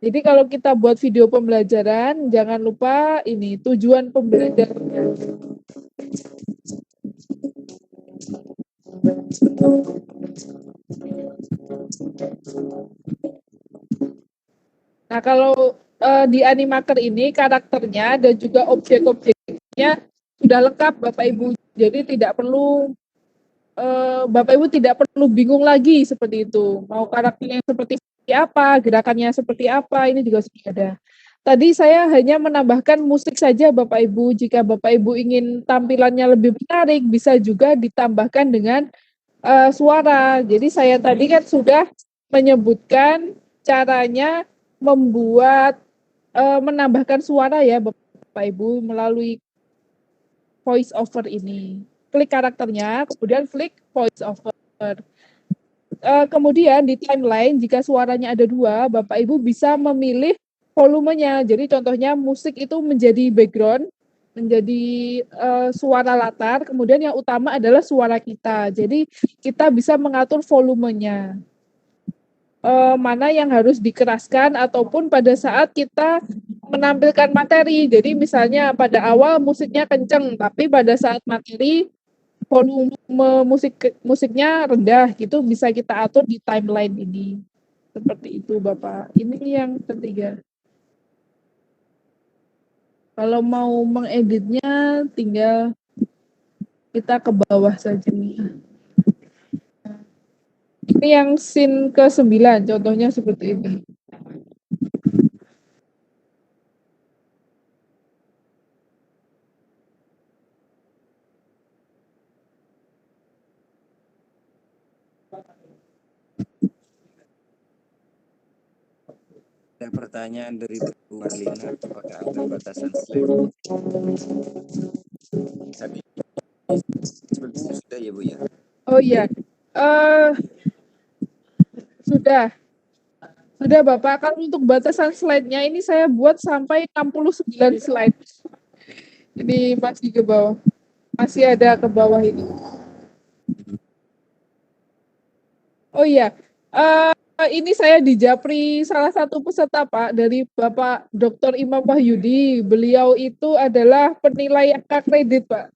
Jadi kalau kita buat video pembelajaran jangan lupa ini tujuan pembelajarannya. Nah, kalau di Animaker ini karakternya dan juga objek-objeknya sudah lengkap Bapak Ibu. Jadi tidak perlu Bapak Ibu tidak perlu bingung lagi seperti itu. Mau karakternya seperti apa, gerakannya seperti apa, ini juga sudah ada. Tadi saya hanya menambahkan musik saja Bapak Ibu. Jika Bapak Ibu ingin tampilannya lebih menarik, bisa juga ditambahkan dengan suara. Jadi saya tadi kan sudah menyebutkan caranya membuat menambahkan suara ya Bapak Ibu melalui voice over ini. Klik karakternya, kemudian klik voice over. Kemudian di timeline jika suaranya ada 2, Bapak Ibu bisa memilih volumenya. Jadi contohnya musik itu menjadi background, menjadi suara latar, kemudian yang utama adalah suara kita. Jadi kita bisa mengatur volumenya. Mana yang harus dikeraskan ataupun pada saat kita menampilkan materi. Jadi misalnya pada awal musiknya kenceng, tapi pada saat materi volume musiknya rendah, gitu bisa kita atur di timeline ini. Seperti itu Bapak. Ini yang ketiga. Kalau mau mengeditnya tinggal kita ke bawah saja. Ini yang scene ke-9, contohnya seperti ini. Ada pertanyaan dari Bu Marlina, apakah ada batasan slide? Tadi seperti itu sudah ya Bu ya? Oh iya, sudah Bapak. Kalau untuk batasan slide-nya ini saya buat sampai 69 slide. Ini masih ke bawah, masih ada ke bawah ini. Oh iya, ini saya di Japri salah satu peserta Pak dari Bapak Dr. Imam Wahyudi. Beliau itu adalah penilai angka kredit Pak.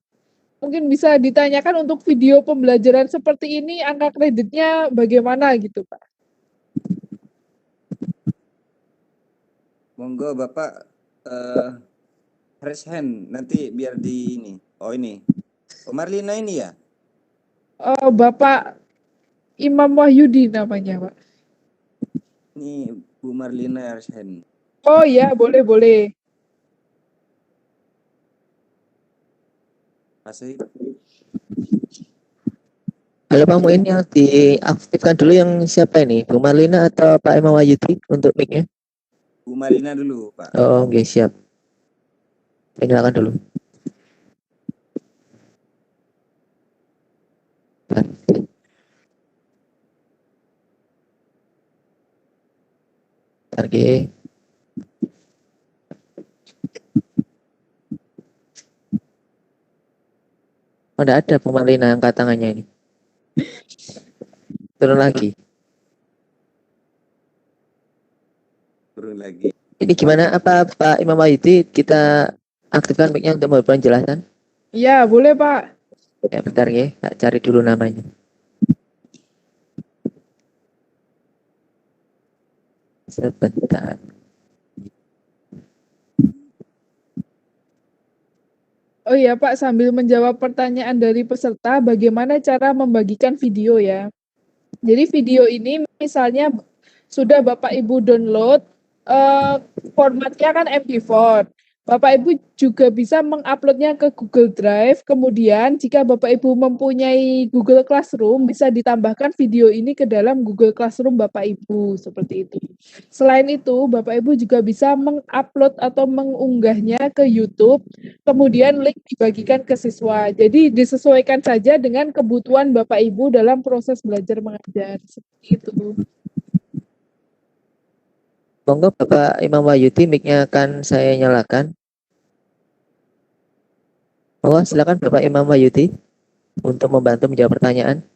Mungkin bisa ditanyakan untuk video pembelajaran seperti ini angka kreditnya bagaimana gitu Pak? Monggo Bapak raise hand nanti biar di ini. Oh ini. Oh Marlina ini ya? Bapak Imam Wahyudi namanya Pak. Ini Bu Marlina raise hand. Oh ya, boleh. Masih. Halo Pak Muin, yang diaktifkan dulu yang siapa ini? Bu Marlina atau Pak Imam Wahyudi untuk mic-nya? Bu Marlina dulu Pak. Oh, oke, siap. Nyalakan dulu. Oke. Oh, enggak ada Bu Marlina angkat tangannya ini. Turun lagi. Turun lagi. Ini gimana? Apa Pak Imam Wahyudi kita aktifkan mic-nya untuk memberikan penjelasan? Iya, boleh Pak. Ya bentar ya, tak cari dulu namanya. Sebentar. Oh iya Pak, sambil menjawab pertanyaan dari peserta, bagaimana cara membagikan video ya? Jadi video ini misalnya sudah Bapak Ibu download, eh, formatnya kan MP4. Bapak Ibu juga bisa menguploadnya ke Google Drive. Kemudian jika Bapak Ibu mempunyai Google Classroom, bisa ditambahkan video ini ke dalam Google Classroom Bapak Ibu, seperti itu. Selain itu, Bapak Ibu juga bisa mengupload atau mengunggahnya ke YouTube, kemudian link dibagikan ke siswa. Jadi disesuaikan saja dengan kebutuhan Bapak Ibu dalam proses belajar mengajar. Seperti itu. Monggo Bapak Imam Wahyudi, mic-nya akan saya nyalakan. Monggo silakan Bapak Imam Wahyudi untuk membantu menjawab pertanyaan.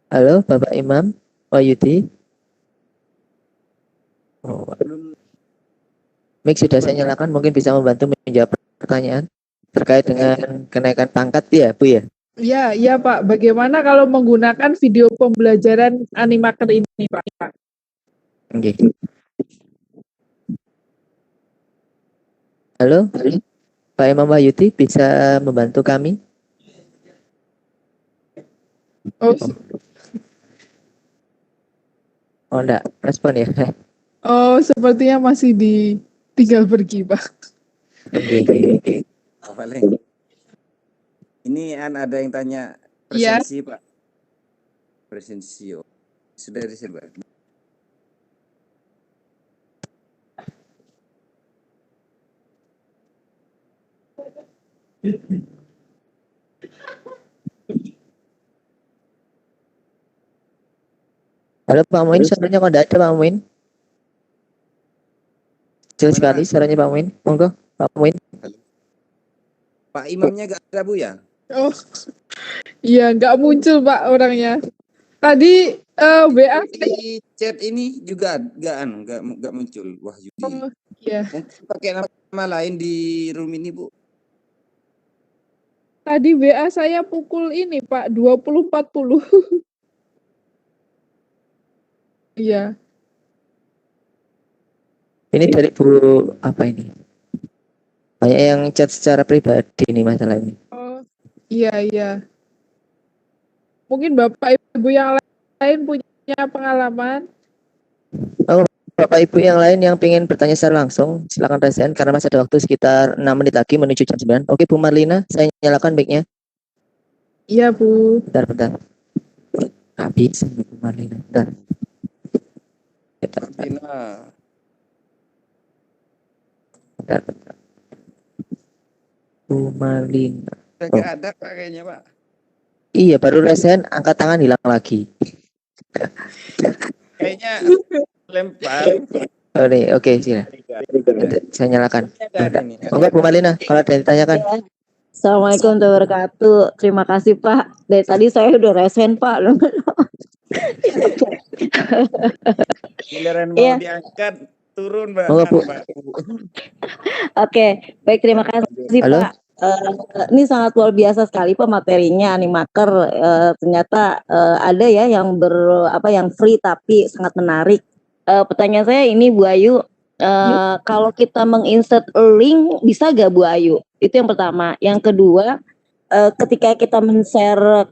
Halo Bapak Imam Wahyudi. Oh, mic sudah saya nyalakan, mungkin bisa membantu menjawab pertanyaan terkait dengan kenaikan pangkat ya Bu ya. Iya Pak. Bagaimana kalau menggunakan video pembelajaran Animaker ini Pak? Oke. Halo, Pak Imam Wahyudi bisa membantu kami? Oh, Oh enggak, respon ya. oh sepertinya masih tinggal pergi Pak. Oke. Paling. Ini ada yang tanya Iya. presensi Pak. Presensio. Sudah disebar. Halo Pak Muin, suaranya kok enggak ada Pak Muin? Kecil Mana, sekali Pak? suaranya Pak Muin. Monggo Pak Muin. Pak Imamnya gak ada Bu ya? Oh, iya nggak muncul Pak orangnya. Tadi WA. Di chat ini juga nggak muncul Wahyudi. Oh, iya. Mungkin pakai nama lain di room ini Bu. Tadi WA saya pukul ini Pak 20.40. Iya. Ini dari Bu apa ini? Banyak yang chat secara pribadi nih masalah ini. Oh, iya. Mungkin Bapak Ibu yang lain punya pengalaman. Bapak Ibu yang lain yang ingin bertanya secara langsung, silakan raise hand karena masih ada waktu sekitar 6 menit lagi menuju jam 9. Oke Bu Marlina, saya nyalakan mic-nya. Iya Bu. Bentar. Habis Bu Marlina. Bentar. Bentar. Bu Marlina. Nggak ada Pak kayaknya Pak. Iya, baru raise hand, angkat tangan hilang lagi. Kayaknya lempar. Oh nih, oke, silakan. Saya nyalakan. Enggak Bu Marlina, kalau ada yang ditanyakan. Assalamualaikum warahmatullahi wabarakatuh. Terima kasih Pak. Dari tadi saya udah resen Pak. Giliran mau Iya. diangkat turun Mbak. Monggo, Bu. Oke, baik terima kasih Halo? Pak. Ini sangat luar biasa sekali Pak materinya Animaker. Ternyata ada ya yang yang free tapi sangat menarik. Pertanyaan saya ini Bu Ayu, kalau kita menginsert link bisa gak Bu Ayu? Itu yang pertama. Yang kedua, ketika kita men-share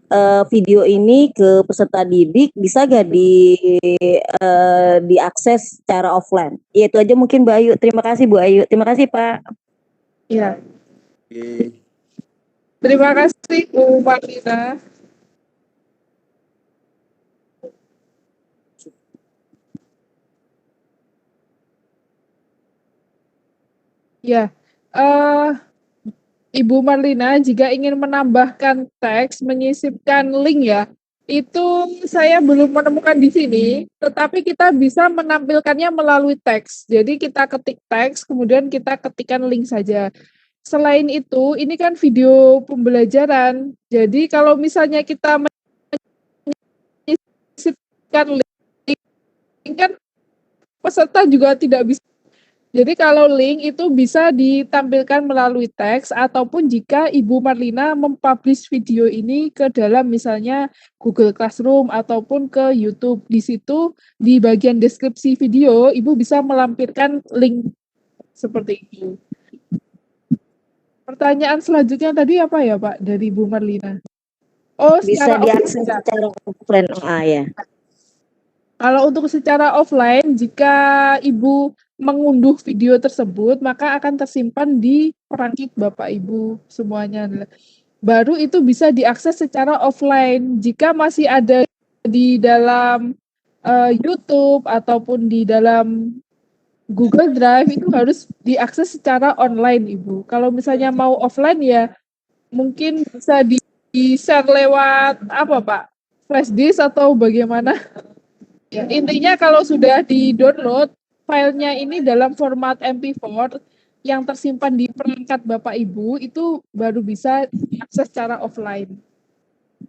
video ini ke peserta didik, bisa gak diakses secara offline? Ya itu aja mungkin Bu Ayu. Terima kasih Bu Ayu. Terima kasih Pak. Iya. Oke. Terima kasih Bu Marlina. Ya, Ibu Marlina jika ingin menambahkan teks, menyisipkan link ya, itu saya belum menemukan di sini, tetapi kita bisa menampilkannya melalui teks. Jadi kita ketik teks, kemudian kita ketikkan link saja. Selain itu, ini kan video pembelajaran. Jadi kalau misalnya kita menyisipkan link kan peserta juga tidak bisa. Jadi kalau link itu bisa ditampilkan melalui teks ataupun jika Ibu Marlina mempublish video ini ke dalam misalnya Google Classroom ataupun ke YouTube. Di situ di bagian deskripsi video Ibu bisa melampirkan link seperti itu. Pertanyaan selanjutnya tadi apa ya Pak dari Ibu Marlina? Oh, Bisa secara diakses offline. secara offline. Ya. Kalau untuk secara offline, jika Ibu mengunduh video tersebut, maka akan tersimpan di perangkat Bapak Ibu semuanya. Baru itu bisa diakses secara offline. Jika masih ada di dalam YouTube ataupun di dalam Google Drive itu harus diakses secara online, Ibu. Kalau misalnya mau offline ya mungkin bisa di-share lewat apa, Pak? Flash disk atau bagaimana? Ya, intinya kalau sudah di-download filenya ini dalam format MP4 yang tersimpan di perangkat Bapak Ibu itu baru bisa diakses secara offline.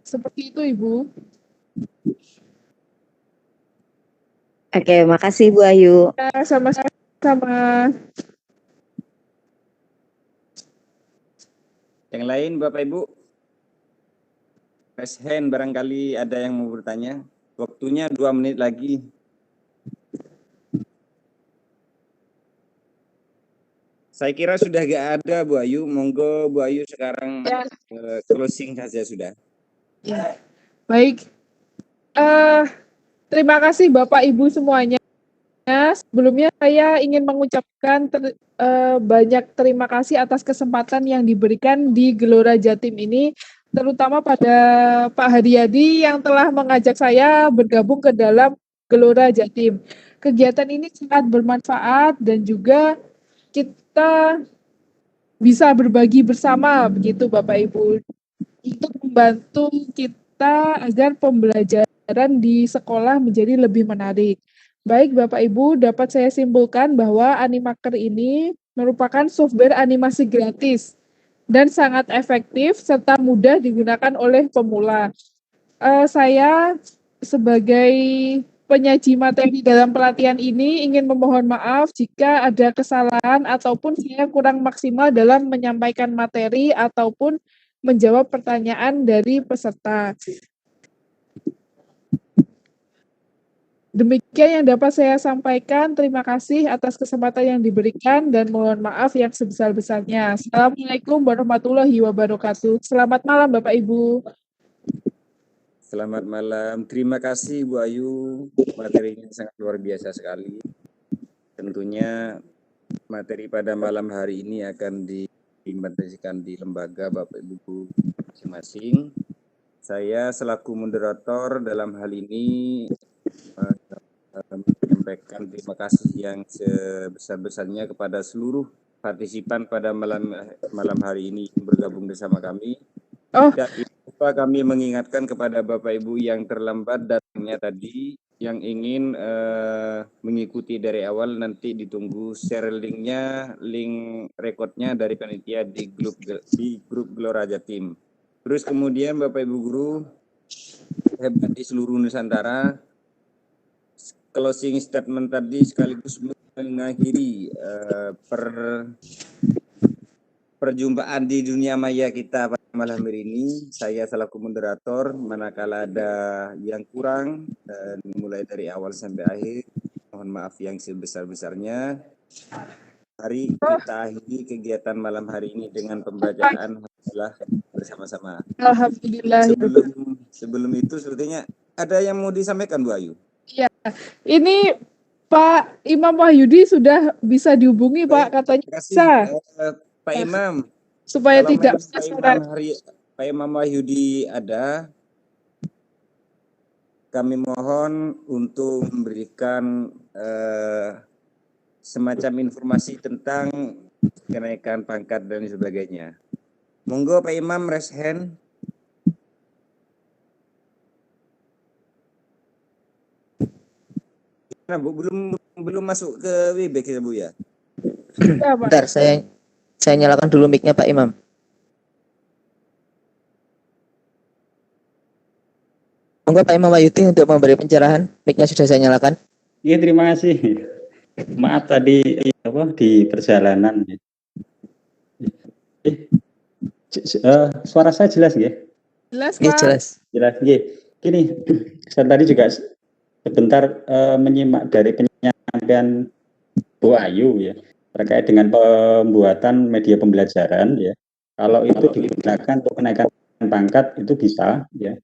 Seperti itu, Ibu. Oke, makasih Bu Ayu. Ya, sama-sama. Yang lain Bapak Ibu? Raise hand barangkali ada yang mau bertanya. Waktunya 2 menit lagi. Saya kira sudah gak ada Bu Ayu. Monggo Bu Ayu sekarang Ya. Closing saja sudah. Ya. Baik. Terima kasih Bapak Ibu semuanya. Sebelumnya saya ingin mengucapkan banyak terima kasih atas kesempatan yang diberikan di Gelora Jatim ini, terutama pada Pak Haryadi yang telah mengajak saya bergabung ke dalam Gelora Jatim. Kegiatan ini sangat bermanfaat dan juga kita bisa berbagi bersama begitu Bapak Ibu untuk membantu kita agar pembelajaran di sekolah menjadi lebih menarik. Baik Bapak Ibu, dapat saya simpulkan bahwa Animaker ini merupakan software animasi gratis dan sangat efektif serta mudah digunakan oleh pemula. Saya sebagai penyaji materi dalam pelatihan ini ingin memohon maaf jika ada kesalahan ataupun saya kurang maksimal dalam menyampaikan materi ataupun menjawab pertanyaan dari peserta. Demikian yang dapat saya sampaikan. Terima kasih atas kesempatan yang diberikan dan mohon maaf yang sebesar-besarnya. Assalamualaikum warahmatullahi wabarakatuh. Selamat malam Bapak Ibu. Selamat malam. Terima kasih Bu Ayu. Materinya sangat luar biasa sekali. Tentunya materi pada malam hari ini akan diimplementasikan di lembaga Bapak Ibu masing-masing. Saya selaku moderator dalam hal ini menyampaikan terima kasih yang sebesar-besarnya kepada seluruh partisipan pada malam hari ini yang bergabung bersama kami. Dan kami mengingatkan kepada Bapak Ibu yang terlambat datangnya tadi, yang ingin mengikuti dari awal, nanti ditunggu share linknya, link rekodnya dari panitia di grup Gelora Jatim. Terus kemudian Bapak Ibu guru hebat di seluruh Nusantara, closing statement tadi sekaligus mengakhiri perjumpaan di dunia maya kita pada malam hari ini. Saya selaku moderator, manakala ada yang kurang dan mulai dari awal sampai akhir, mohon maaf yang sebesar-besarnya. Mari kita akhiri kegiatan malam hari ini dengan pembacaan alhamdulillah bersama-sama. Alhamdulillah. Sebelum itu sebetulnya ada yang mau disampaikan Bu Ayu? Ya, ini Pak Imam Wahyudi sudah bisa dihubungi Pak, katanya bisa. Pak Imam, supaya tidak Pak Imam Wahyudi ada, kami mohon untuk memberikan semacam informasi tentang kenaikan pangkat dan sebagainya. Monggo Pak Imam raise hand. Nah, Bu, belum masuk ke Webex ya Bu ya? Bentar, saya nyalakan dulu mic-nya Pak Imam. Monggo Pak Imam Wahyudi untuk memberi pencerahan. Mic-nya sudah saya nyalakan. Iya, terima kasih. Maaf tadi apa di perjalanan. Suara saya jelas nggih? Jelas, Ini Pak. jelas. Jelas nggih. Gini, saya tadi juga sebentar menyimak dari penyampaian Bu Ayu ya terkait dengan pembuatan media pembelajaran ya. Kalau itu digunakan untuk kenaikan pangkat itu bisa ya.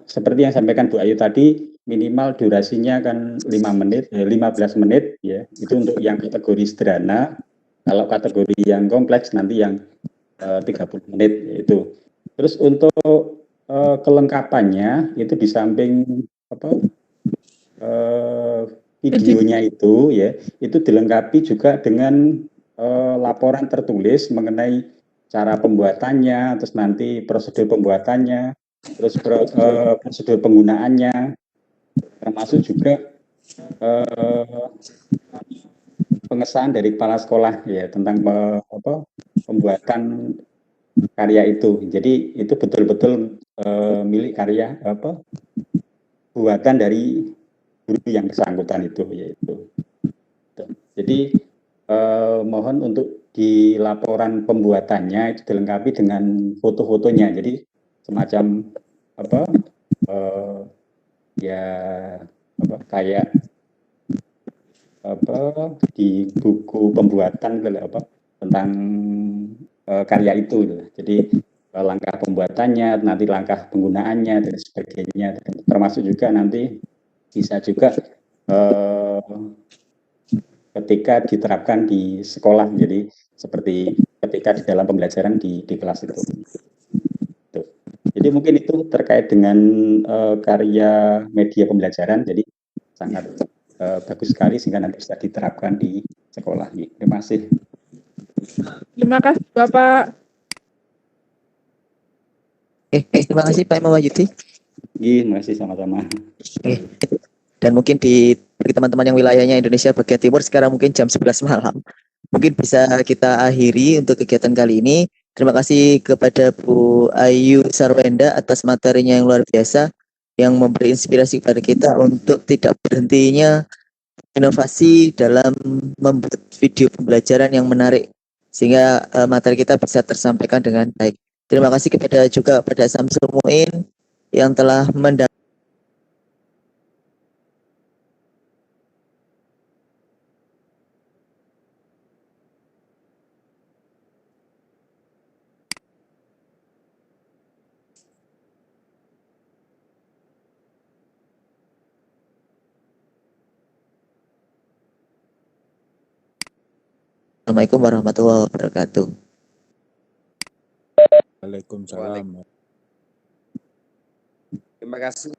Seperti yang sampaikan Bu Ayu tadi, minimal durasinya kan 15 menit ya. Itu untuk yang kategori sederhana. Kalau kategori yang kompleks nanti yang 30 menit itu. Terus untuk kelengkapannya itu di samping apa videonya itu ya, itu dilengkapi juga dengan laporan tertulis mengenai cara pembuatannya, terus nanti prosedur pembuatannya, terus prosedur penggunaannya, termasuk juga pengesahan dari kepala sekolah ya tentang pembuatan karya itu. Jadi itu betul-betul milik karya buatan dari guru yang bersangkutan itu yaitu. Jadi mohon untuk di laporan pembuatannya itu dilengkapi dengan foto-fotonya. Jadi semacam kayak di buku pembuatan tentang karya itu. Jadi langkah pembuatannya, nanti langkah penggunaannya dan sebagainya, termasuk juga nanti bisa juga ketika diterapkan di sekolah, jadi seperti ketika di dalam pembelajaran di kelas itu. Jadi mungkin itu terkait dengan karya media pembelajaran, jadi sangat bagus sekali sehingga nanti bisa diterapkan di sekolah. Terima kasih. Terima kasih, Bapak. Terima kasih Pak Imam Wahyudi. Terima kasih sama-sama. Dan mungkin bagi teman-teman yang wilayahnya Indonesia bagian timur sekarang mungkin jam 11 malam. Mungkin bisa kita akhiri untuk kegiatan kali ini. Terima kasih kepada Bu Ayu Sarwenda atas materinya yang luar biasa yang memberi inspirasi kepada kita untuk tidak berhentinya inovasi dalam membuat video pembelajaran yang menarik sehingga materi kita bisa tersampaikan dengan baik. Terima kasih juga pada Samsul Muin yang telah mendapat Assalamualaikum warahmatullahi wabarakatuh. Waalaikumsalam. Terima kasih.